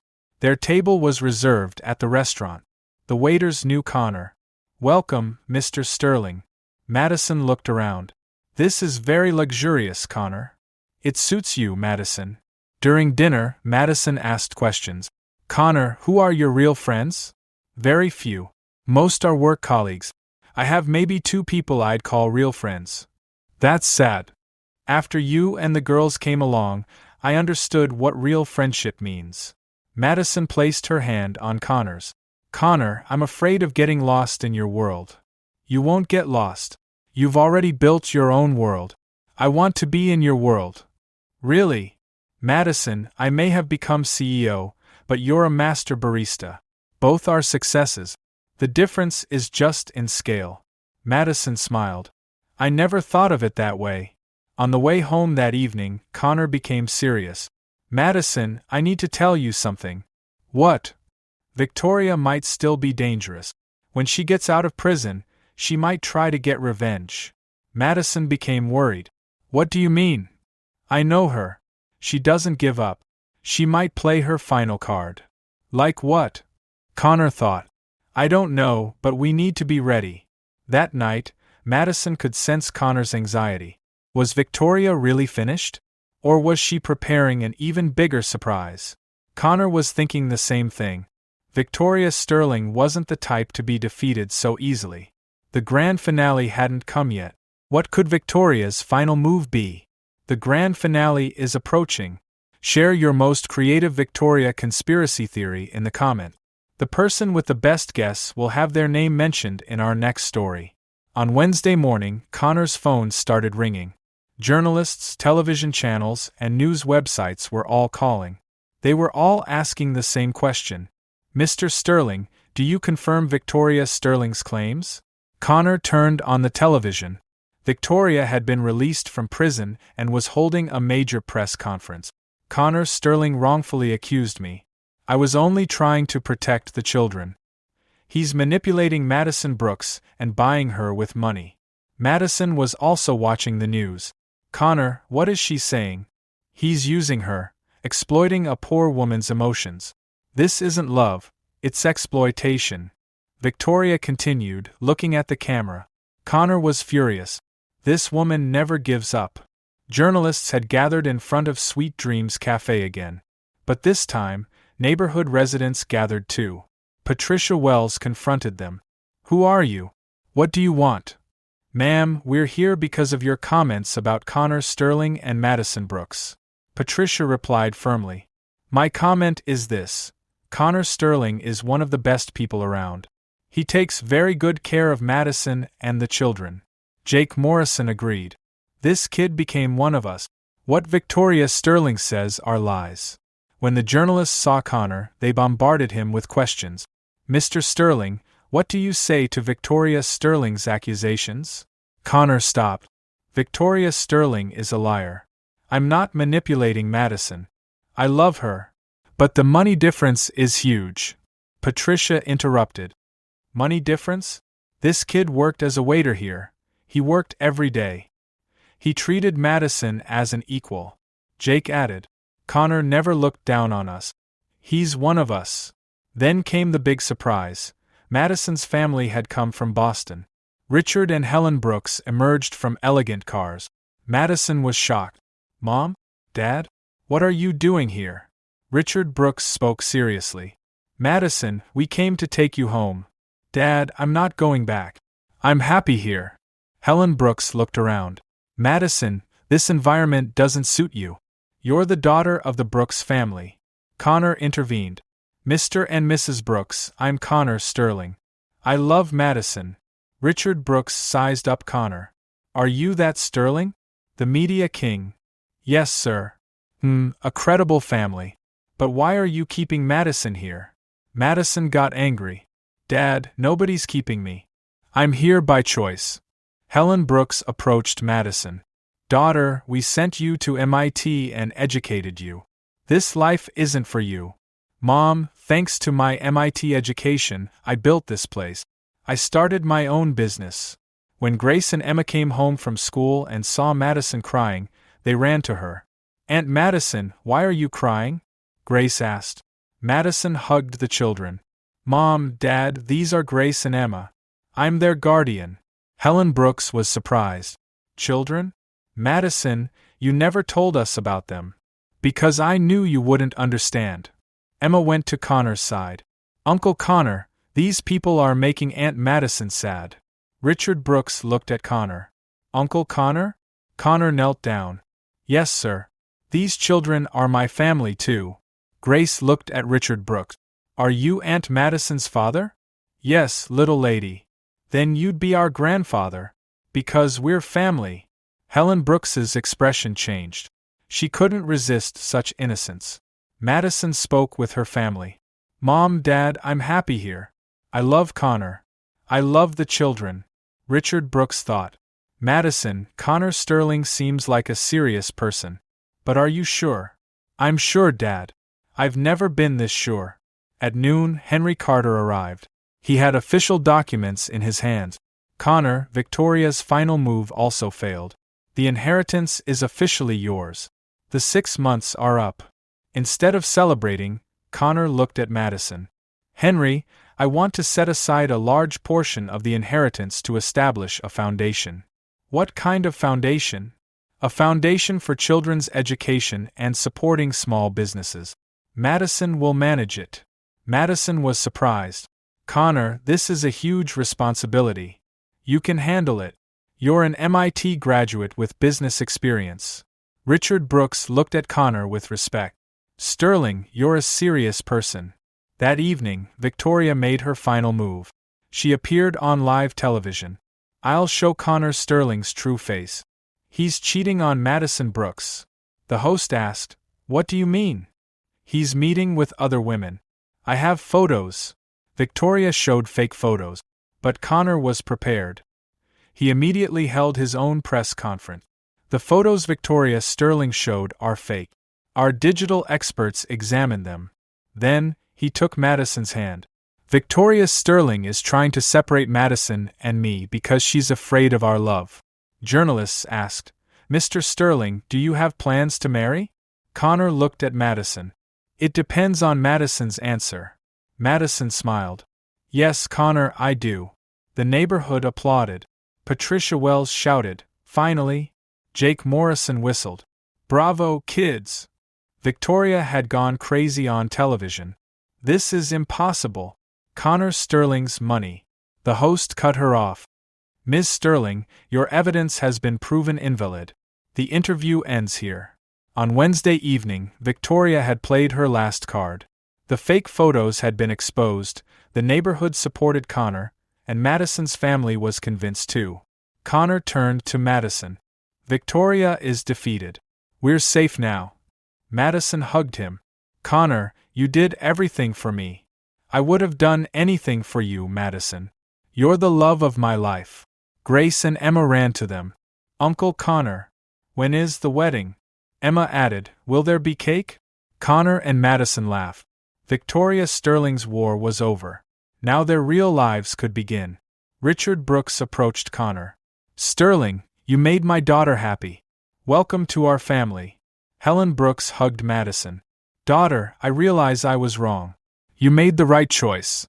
Their table was reserved at the restaurant. The waiters knew Connor. Welcome, Mr. Sterling. Madison looked around. This is very luxurious, Connor. It suits you, Madison. During dinner, Madison asked questions. Connor, who are your real friends? Very few. Most are work colleagues. I have maybe 2 people I'd call real friends. That's sad. After you and the girls came along, I understood what real friendship means. Madison placed her hand on Connor's. Connor, I'm afraid of getting lost in your world. You won't get lost. You've already built your own world. I want to be in your world. Really? Madison, I may have become CEO, but you're a master barista. Both are successes. The difference is just in scale. Madison smiled. I never thought of it that way. On the way home that evening, Connor became serious. Madison, I need to tell you something. What? Victoria might still be dangerous. When she gets out of prison, she might try to get revenge. Madison became worried. What do you mean? I know her. She doesn't give up. She might play her final card. Like what? Connor thought. I don't know, but we need to be ready. That night, Madison could sense Connor's anxiety. Was Victoria really finished? Or was she preparing an even bigger surprise? Connor was thinking the same thing. Victoria Sterling wasn't the type to be defeated so easily. The grand finale hadn't come yet. What could Victoria's final move be? The grand finale is approaching. Share your most creative Victoria conspiracy theory in the comment. The person with the best guess will have their name mentioned in our next story. On Wednesday morning, Connor's phone started ringing. Journalists, television channels, and news websites were all calling. They were all asking the same question. Mr. Sterling, do you confirm Victoria Sterling's claims? Connor turned on the television. Victoria had been released from prison and was holding a major press conference. Connor Sterling wrongfully accused me. I was only trying to protect the children. He's manipulating Madison Brooks and buying her with money. Madison was also watching the news. Connor, what is she saying? He's using her, exploiting a poor woman's emotions. This isn't love, it's exploitation. Victoria continued, looking at the camera. Connor was furious. This woman never gives up. Journalists had gathered in front of Sweet Dreams Café again. But this time, neighborhood residents gathered too. Patricia Wells confronted them. Who are you? What do you want? Ma'am, we're here because of your comments about Connor Sterling and Madison Brooks. Patricia replied firmly. My comment is this. Connor Sterling is one of the best people around. He takes very good care of Madison and the children. Jake Morrison agreed. This kid became one of us. What Victoria Sterling says are lies. When the journalists saw Connor, they bombarded him with questions. Mr. Sterling, what do you say to Victoria Sterling's accusations? Connor stopped. Victoria Sterling is a liar. I'm not manipulating Madison. I love her. But the money difference is huge. Patricia interrupted. Money difference? This kid worked as a waiter here. He worked every day. He treated Madison as an equal. Jake added. Connor never looked down on us. He's one of us. Then came the big surprise. Madison's family had come from Boston. Richard and Helen Brooks emerged from elegant cars. Madison was shocked. Mom? Dad? What are you doing here? Richard Brooks spoke seriously. Madison, we came to take you home. Dad, I'm not going back. I'm happy here. Helen Brooks looked around. Madison, this environment doesn't suit you. You're the daughter of the Brooks family. Connor intervened. Mr. and Mrs. Brooks, I'm Connor Sterling. I love Madison. Richard Brooks sized up Connor. Are you that Sterling? The media king. Yes, sir. A credible family. But why are you keeping Madison here? Madison got angry. Dad, nobody's keeping me. I'm here by choice. Helen Brooks approached Madison. Daughter, we sent you to MIT and educated you. This life isn't for you. Mom, thanks to my MIT education, I built this place. I started my own business. When Grace and Emma came home from school and saw Madison crying, they ran to her. Aunt Madison, why are you crying? Grace asked. Madison hugged the children. Mom, Dad, these are Grace and Emma. I'm their guardian. Helen Brooks was surprised. Children? Madison, you never told us about them. Because I knew you wouldn't understand. Emma went to Connor's side. Uncle Connor, these people are making Aunt Madison sad. Richard Brooks looked at Connor. Uncle Connor? Connor knelt down. Yes, sir. These children are my family too. Grace looked at Richard Brooks. Are you Aunt Madison's father? Yes, little lady. Then you'd be our grandfather. Because we're family. Helen Brooks's expression changed. She couldn't resist such innocence. Madison spoke with her family. Mom, Dad, I'm happy here. I love Connor. I love the children. Richard Brooks thought. Madison, Connor Sterling seems like a serious person. But are you sure? I'm sure, Dad. I've never been this sure. At noon, Henry Carter arrived. He had official documents in his hands. Connor, Victoria's final move also failed. The inheritance is officially yours. The 6 months are up. Instead of celebrating, Connor looked at Madison. Henry, I want to set aside a large portion of the inheritance to establish a foundation. What kind of foundation? A foundation for children's education and supporting small businesses. Madison will manage it. Madison was surprised. Connor, this is a huge responsibility. You can handle it. You're an MIT graduate with business experience. Richard Brooks looked at Connor with respect. Sterling, you're a serious person. That evening, Victoria made her final move. She appeared on live television. I'll show Connor Sterling's true face. He's cheating on Madison Brooks. The host asked, What do you mean? He's meeting with other women. I have photos. Victoria showed fake photos. But Connor was prepared. He immediately held his own press conference. The photos Victoria Sterling showed are fake. Our digital experts examined them. Then, he took Madison's hand. Victoria Sterling is trying to separate Madison and me because she's afraid of our love. Journalists asked, Mr. Sterling, do you have plans to marry? Connor looked at Madison. It depends on Madison's answer. Madison smiled. Yes, Connor, I do. The neighborhood applauded. Patricia Wells shouted, Finally! Jake Morrison whistled. Bravo, kids! Victoria had gone crazy on television. This is impossible. Connor Sterling's money. The host cut her off. Ms. Sterling, your evidence has been proven invalid. The interview ends here. On Wednesday evening, Victoria had played her last card. The fake photos had been exposed, the neighborhood supported Connor, and Madison's family was convinced too. Connor turned to Madison. Victoria is defeated. We're safe now. Madison hugged him. Connor, you did everything for me. I would have done anything for you, Madison. You're the love of my life. Grace and Emma ran to them. Uncle Connor, when is the wedding? Emma added, Will there be cake? Connor and Madison laughed. Victoria Sterling's war was over. Now their real lives could begin. Richard Brooks approached Connor. Sterling, you made my daughter happy. Welcome to our family. Helen Brooks hugged Madison. Daughter, I realize I was wrong. You made the right choice.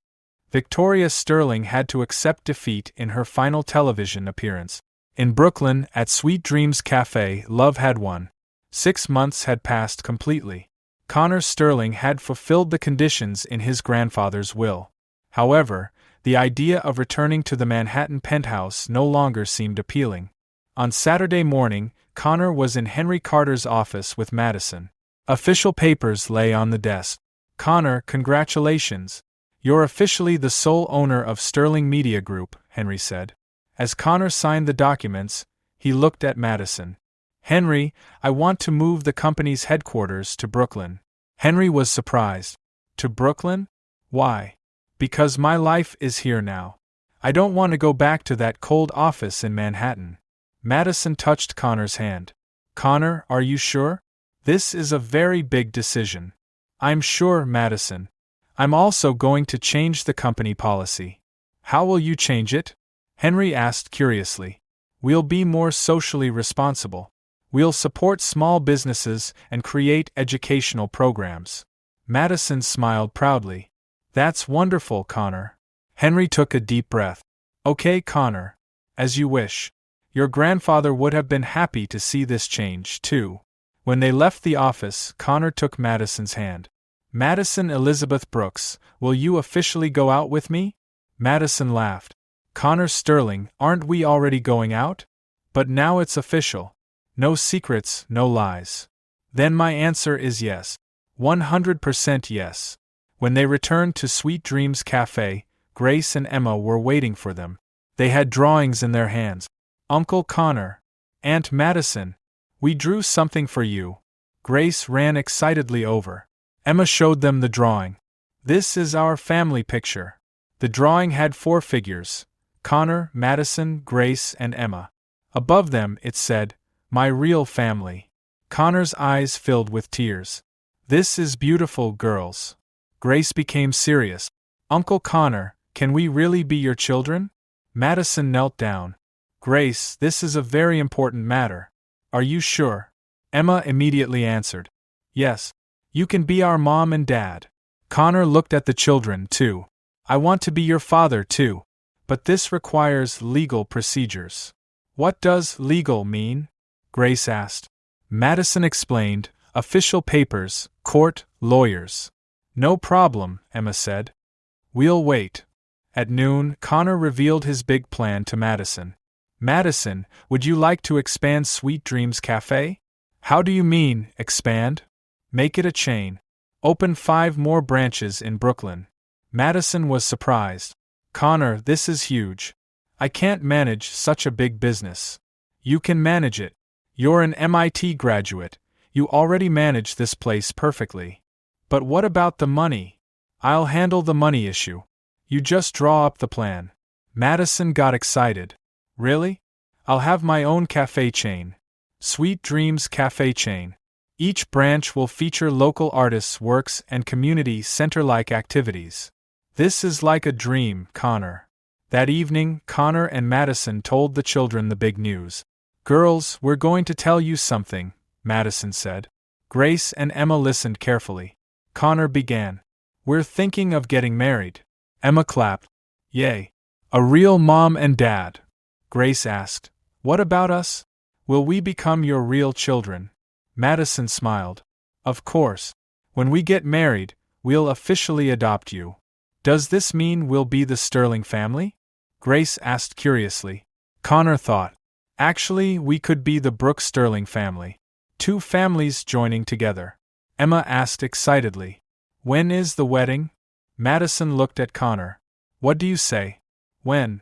Victoria Sterling had to accept defeat in her final television appearance. In Brooklyn, at Sweet Dreams Café, love had won. 6 months had passed completely. Connor Sterling had fulfilled the conditions in his grandfather's will. However, the idea of returning to the Manhattan penthouse no longer seemed appealing. On Saturday morning, Connor was in Henry Carter's office with Madison. Official papers lay on the desk. Connor, congratulations. You're officially the sole owner of Sterling Media Group, Henry said. As Connor signed the documents, he looked at Madison. Henry, I want to move the company's headquarters to Brooklyn. Henry was surprised. To Brooklyn? Why? Because my life is here now. I don't want to go back to that cold office in Manhattan. Madison touched Connor's hand. Connor, are you sure? This is a very big decision. I'm sure, Madison. I'm also going to change the company policy. How will you change it? Henry asked curiously. We'll be more socially responsible. We'll support small businesses and create educational programs. Madison smiled proudly. That's wonderful, Connor. Henry took a deep breath. Okay, Connor. As you wish. Your grandfather would have been happy to see this change, too. When they left the office, Connor took Madison's hand. Madison Elizabeth Brooks, will you officially go out with me? Madison laughed. Connor Sterling, aren't we already going out? But now it's official. No secrets, no lies. Then my answer is yes. 100% yes. When they returned to Sweet Dreams Café, Grace and Emma were waiting for them. They had drawings in their hands. Uncle Connor. Aunt Madison. We drew something for you. Grace ran excitedly over. Emma showed them the drawing. This is our family picture. The drawing had 4 figures: Connor, Madison, Grace, and Emma. Above them it said, "My real family." Connor's eyes filled with tears. "This is beautiful, girls." Grace became serious. "Uncle Connor, can we really be your children?" Madison knelt down. "Grace, this is a very important matter. Are you sure?" Emma immediately answered, "Yes. You can be our mom and dad." Connor looked at the children, too. "I want to be your father, too. But this requires legal procedures." "What does legal mean?" Grace asked. Madison explained, "Official papers, court, lawyers." "No problem," Emma said. "We'll wait." At noon, Connor revealed his big plan to Madison. "Madison, would you like to expand Sweet Dreams Café?" "How do you mean, expand?" "Make it a chain. Open 5 more branches in Brooklyn." Madison was surprised. "Connor, this is huge. I can't manage such a big business." "You can manage it. You're an MIT graduate. You already manage this place perfectly." "But what about the money?" "I'll handle the money issue. You just draw up the plan." Madison got excited. "Really? I'll have my own cafe chain. Sweet Dreams Café chain. Each branch will feature local artists' works and community center-like activities." "This is like a dream, Connor." That evening, Connor and Madison told the children the big news. "Girls, we're going to tell you something," Madison said. Grace and Emma listened carefully. Connor began. "We're thinking of getting married." Emma clapped. "Yay. A real mom and dad." Grace asked, "What about us? Will we become your real children?" Madison smiled. "Of course. When we get married, we'll officially adopt you." "Does this mean we'll be the Sterling family?" Grace asked curiously. Connor thought, "Actually, we could be the Brooks Sterling family. 2 families joining together." Emma asked excitedly, "When is the wedding?" Madison looked at Connor. "What do you say? When?"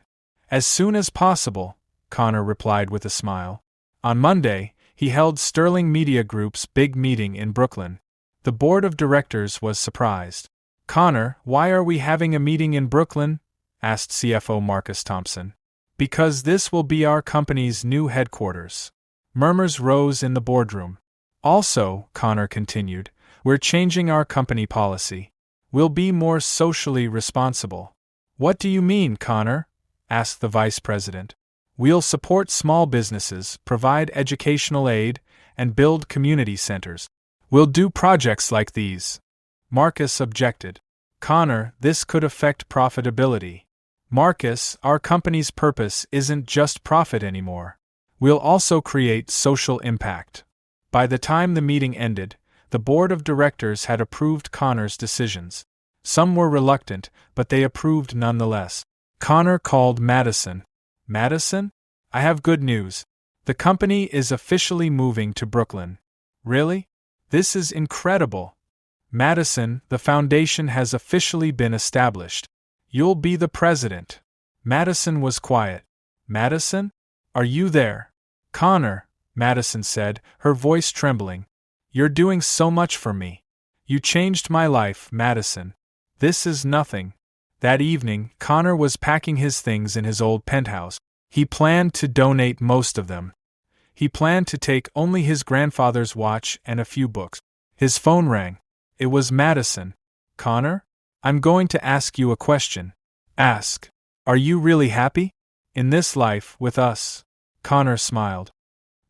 "As soon as possible," Connor replied with a smile. On Monday, he held Sterling Media Group's big meeting in Brooklyn. The board of directors was surprised. "Connor, why are we having a meeting in Brooklyn?" asked CFO Marcus Thompson. "Because this will be our company's new headquarters." Murmurs rose in the boardroom. "Also," Connor continued, "we're changing our company policy. We'll be more socially responsible." "What do you mean, Connor?" asked the vice president. "We'll support small businesses, provide educational aid, and build community centers. We'll do projects like these." Marcus objected. "Connor, this could affect profitability." "Marcus, our company's purpose isn't just profit anymore. We'll also create social impact." By the time the meeting ended, the board of directors had approved Connor's decisions. Some were reluctant, but they approved nonetheless. Connor called Madison. "Madison? I have good news. The company is officially moving to Brooklyn." "Really? This is incredible." "Madison, the foundation has officially been established. You'll be the president." Madison was quiet. "Madison? Are you there?" "Connor," Madison said, her voice trembling. "You're doing so much for me. You changed my life, Madison. This is nothing." That evening, Connor was packing his things in his old penthouse. He planned to donate most of them. He planned to take only his grandfather's watch and a few books. His phone rang. It was Madison. "Connor? I'm going to ask you a question." "Ask. Are you really happy? In this life, with us?" Connor smiled.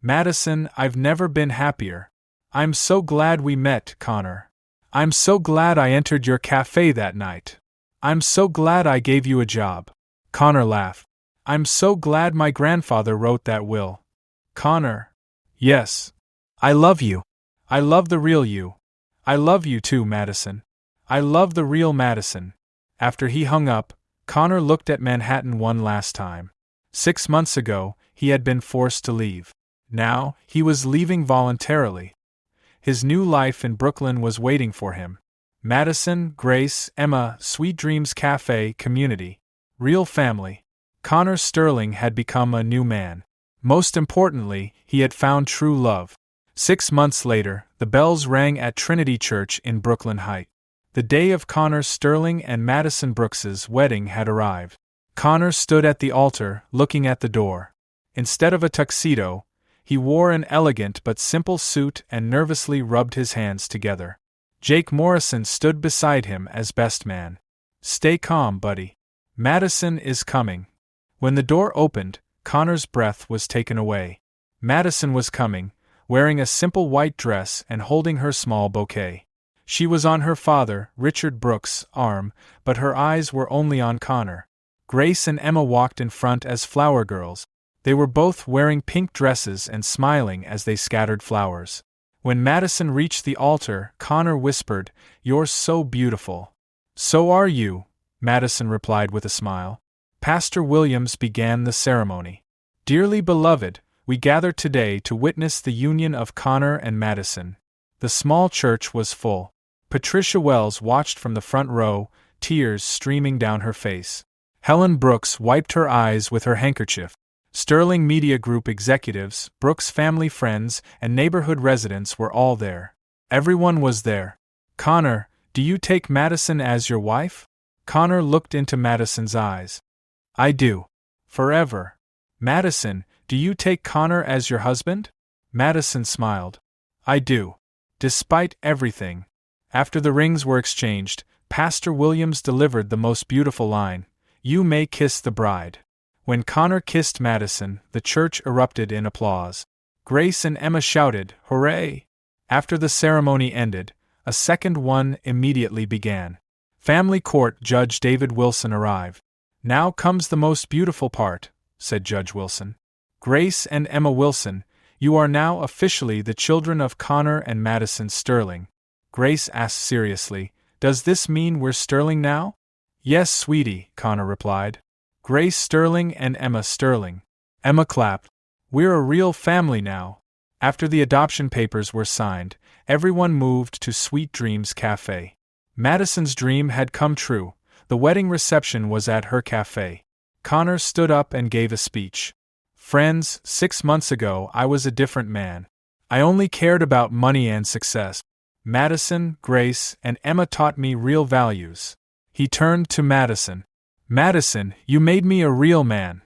"Madison, I've never been happier. I'm so glad we met, Connor. I'm so glad I entered your cafe that night. I'm so glad I gave you a job." Connor laughed. "I'm so glad my grandfather wrote that will." "Connor." "Yes. I love you. I love the real you. I love you too, Madison. I love the real Madison." After he hung up, Connor looked at Manhattan one last time. 6 months ago, he had been forced to leave. Now, he was leaving voluntarily. His new life in Brooklyn was waiting for him. Madison, Grace, Emma, Sweet Dreams Café, community. Real family. Connor Sterling had become a new man. Most importantly, he had found true love. 6 months later, the bells rang at Trinity Church in Brooklyn Heights. The day of Connor Sterling and Madison Brooks's wedding had arrived. Connor stood at the altar, looking at the door. Instead of a tuxedo, he wore an elegant but simple suit and nervously rubbed his hands together. Jake Morrison stood beside him as best man. "Stay calm, buddy. Madison is coming." When the door opened, Connor's breath was taken away. Madison was coming, wearing a simple white dress and holding her small bouquet. She was on her father, Richard Brooks' arm, but her eyes were only on Connor. Grace and Emma walked in front as flower girls. They were both wearing pink dresses and smiling as they scattered flowers. When Madison reached the altar, Connor whispered, "You're so beautiful." "So are you," Madison replied with a smile. Pastor Williams began the ceremony. "Dearly beloved, we gather today to witness the union of Connor and Madison." The small church was full. Patricia Wells watched from the front row, tears streaming down her face. Helen Brooks wiped her eyes with her handkerchief. Sterling Media Group executives, Brooks' family friends, and neighborhood residents were all there. Everyone was there. "Connor, do you take Madison as your wife?" Connor looked into Madison's eyes. "I do. Forever." "Madison, do you take Connor as your husband?" Madison smiled. "I do. Despite everything." After the rings were exchanged, Pastor Williams delivered the most beautiful line, "You may kiss the bride." When Connor kissed Madison, the church erupted in applause. Grace and Emma shouted, "Hooray!" After the ceremony ended, a second one immediately began. Family Court Judge David Wilson arrived. "Now comes the most beautiful part," said Judge Wilson. "Grace and Emma Wilson, you are now officially the children of Connor and Madison Sterling." Grace asked seriously, "Does this mean we're Sterling now?" "Yes, sweetie," Connor replied. "Grace Sterling and Emma Sterling." Emma clapped. "We're a real family now." After the adoption papers were signed, everyone moved to Sweet Dreams Café. Madison's dream had come true. The wedding reception was at her cafe. Connor stood up and gave a speech. "Friends, 6 months ago I was a different man. I only cared about money and success. Madison, Grace, and Emma taught me real values." He turned to Madison. "Madison, you made me a real man."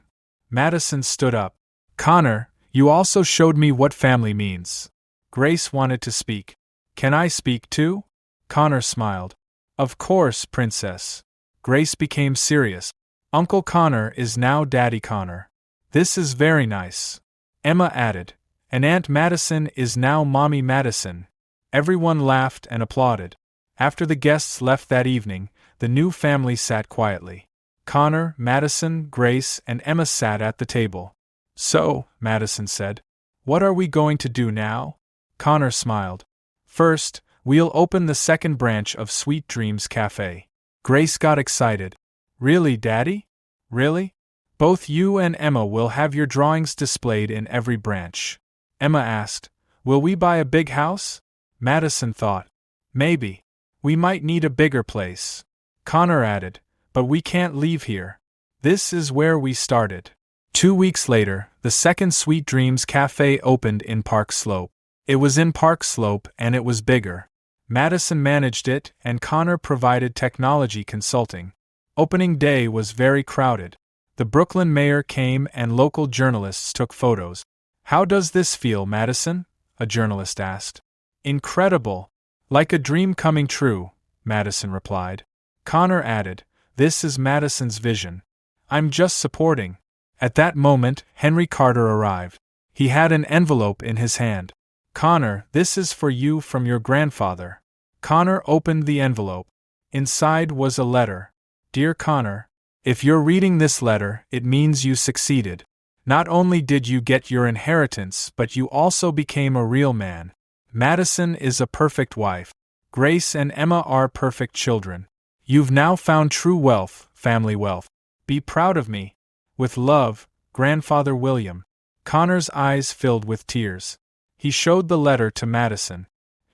Madison stood up. "Connor, you also showed me what family means." Grace wanted to speak. "Can I speak too?" Connor smiled. "Of course, Princess." Grace became serious. "Uncle Connor is now Daddy Connor." "This is very nice." Emma added. "And Aunt Madison is now Mommy Madison." Everyone laughed and applauded. After the guests left that evening, the new family sat quietly. Connor, Madison, Grace, and Emma sat at the table. "So," Madison said, "what are we going to do now?" Connor smiled. "First, we'll open the second branch of Sweet Dreams Café." Grace got excited. "Really, Daddy? Really? Both you and Emma will have your drawings displayed in every branch." Emma asked, "Will we buy a big house?" Madison thought. "Maybe. We might need a bigger place." Connor added, "But we can't leave here. This is where we started." 2 weeks later, the second Sweet Dreams Café opened in Park Slope. It was in Park Slope and it was bigger. Madison managed it and Connor provided technology consulting. Opening day was very crowded. The Brooklyn mayor came and local journalists took photos. "How does this feel, Madison?" a journalist asked. "Incredible. Like a dream coming true," Madison replied. Connor added, "This is Madison's vision. I'm just supporting." At that moment, Henry Carter arrived. He had an envelope in his hand. "Connor, this is for you from your grandfather." Connor opened the envelope. Inside was a letter. "Dear Connor, if you're reading this letter, it means you succeeded. Not only did you get your inheritance, but you also became a real man. Madison is a perfect wife. Grace and Emma are perfect children. You've now found true wealth, family wealth. Be proud of me. With love, Grandfather William." Connor's eyes filled with tears. He showed the letter to Madison.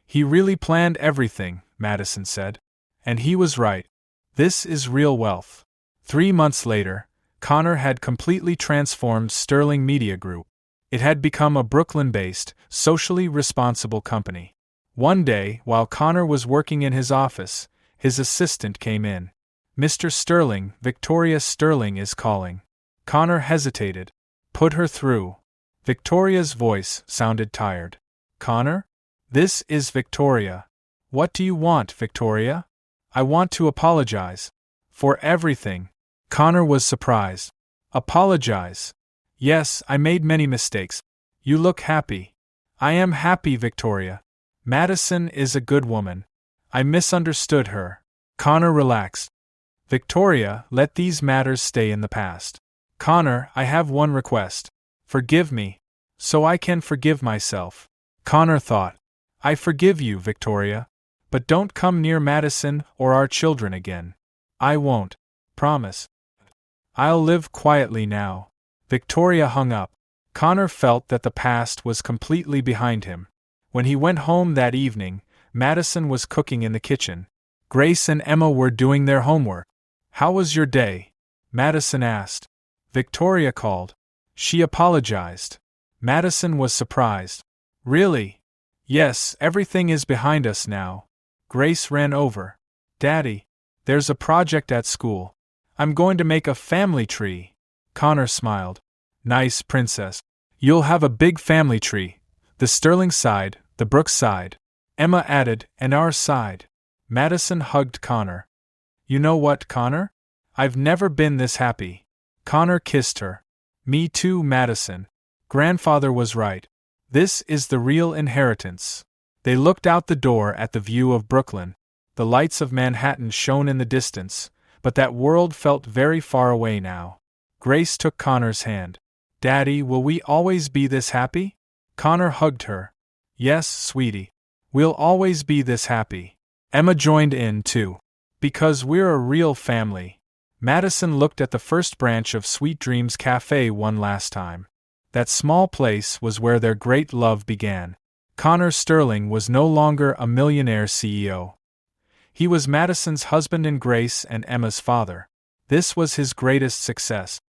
"He really planned everything," Madison said. "And he was right. This is real wealth." 3 months later, Connor had completely transformed Sterling Media Group. It had become a Brooklyn-based, socially responsible company. One day, while Connor was working in his office, his assistant came in. "Mr. Sterling, Victoria Sterling is calling." Connor hesitated. "Put her through." Victoria's voice sounded tired. "Connor? This is Victoria. What do you want, Victoria?" "I want to apologize. For everything." Connor was surprised. "Apologize?" "Yes, I made many mistakes. You look happy." "I am happy, Victoria. Madison is a good woman. I misunderstood her." Connor relaxed. "Victoria, let these matters stay in the past." "Connor, I have one request. Forgive me, so I can forgive myself." Connor thought. "I forgive you, Victoria. But don't come near Madison or our children again." "I won't. Promise." "I'll live quietly now." Victoria hung up. Connor felt that the past was completely behind him. When he went home that evening, Madison was cooking in the kitchen. Grace and Emma were doing their homework. "How was your day?" Madison asked. Victoria called. She apologized. Madison was surprised. "Really?" "Yes, everything is behind us now." Grace ran over. "Daddy, there's a project at school. I'm going to make a family tree." Connor smiled. "Nice, princess. You'll have a big family tree. The Sterling side, the Brooks side." Emma added, "and our side." Madison hugged Connor. "You know what, Connor? I've never been this happy." Connor kissed her. "Me too, Madison. Grandfather was right. This is the real inheritance." They looked out the door at the view of Brooklyn. The lights of Manhattan shone in the distance, but that world felt very far away now. Grace took Connor's hand. "Daddy, will we always be this happy?" Connor hugged her. "Yes, sweetie. We'll always be this happy." Emma joined in, too. "Because we're a real family." Madison looked at the first branch of Sweet Dreams Café one last time. That small place was where their great love began. Connor Sterling was no longer a millionaire CEO. He was Madison's husband and Grace and Emma's father. This was his greatest success.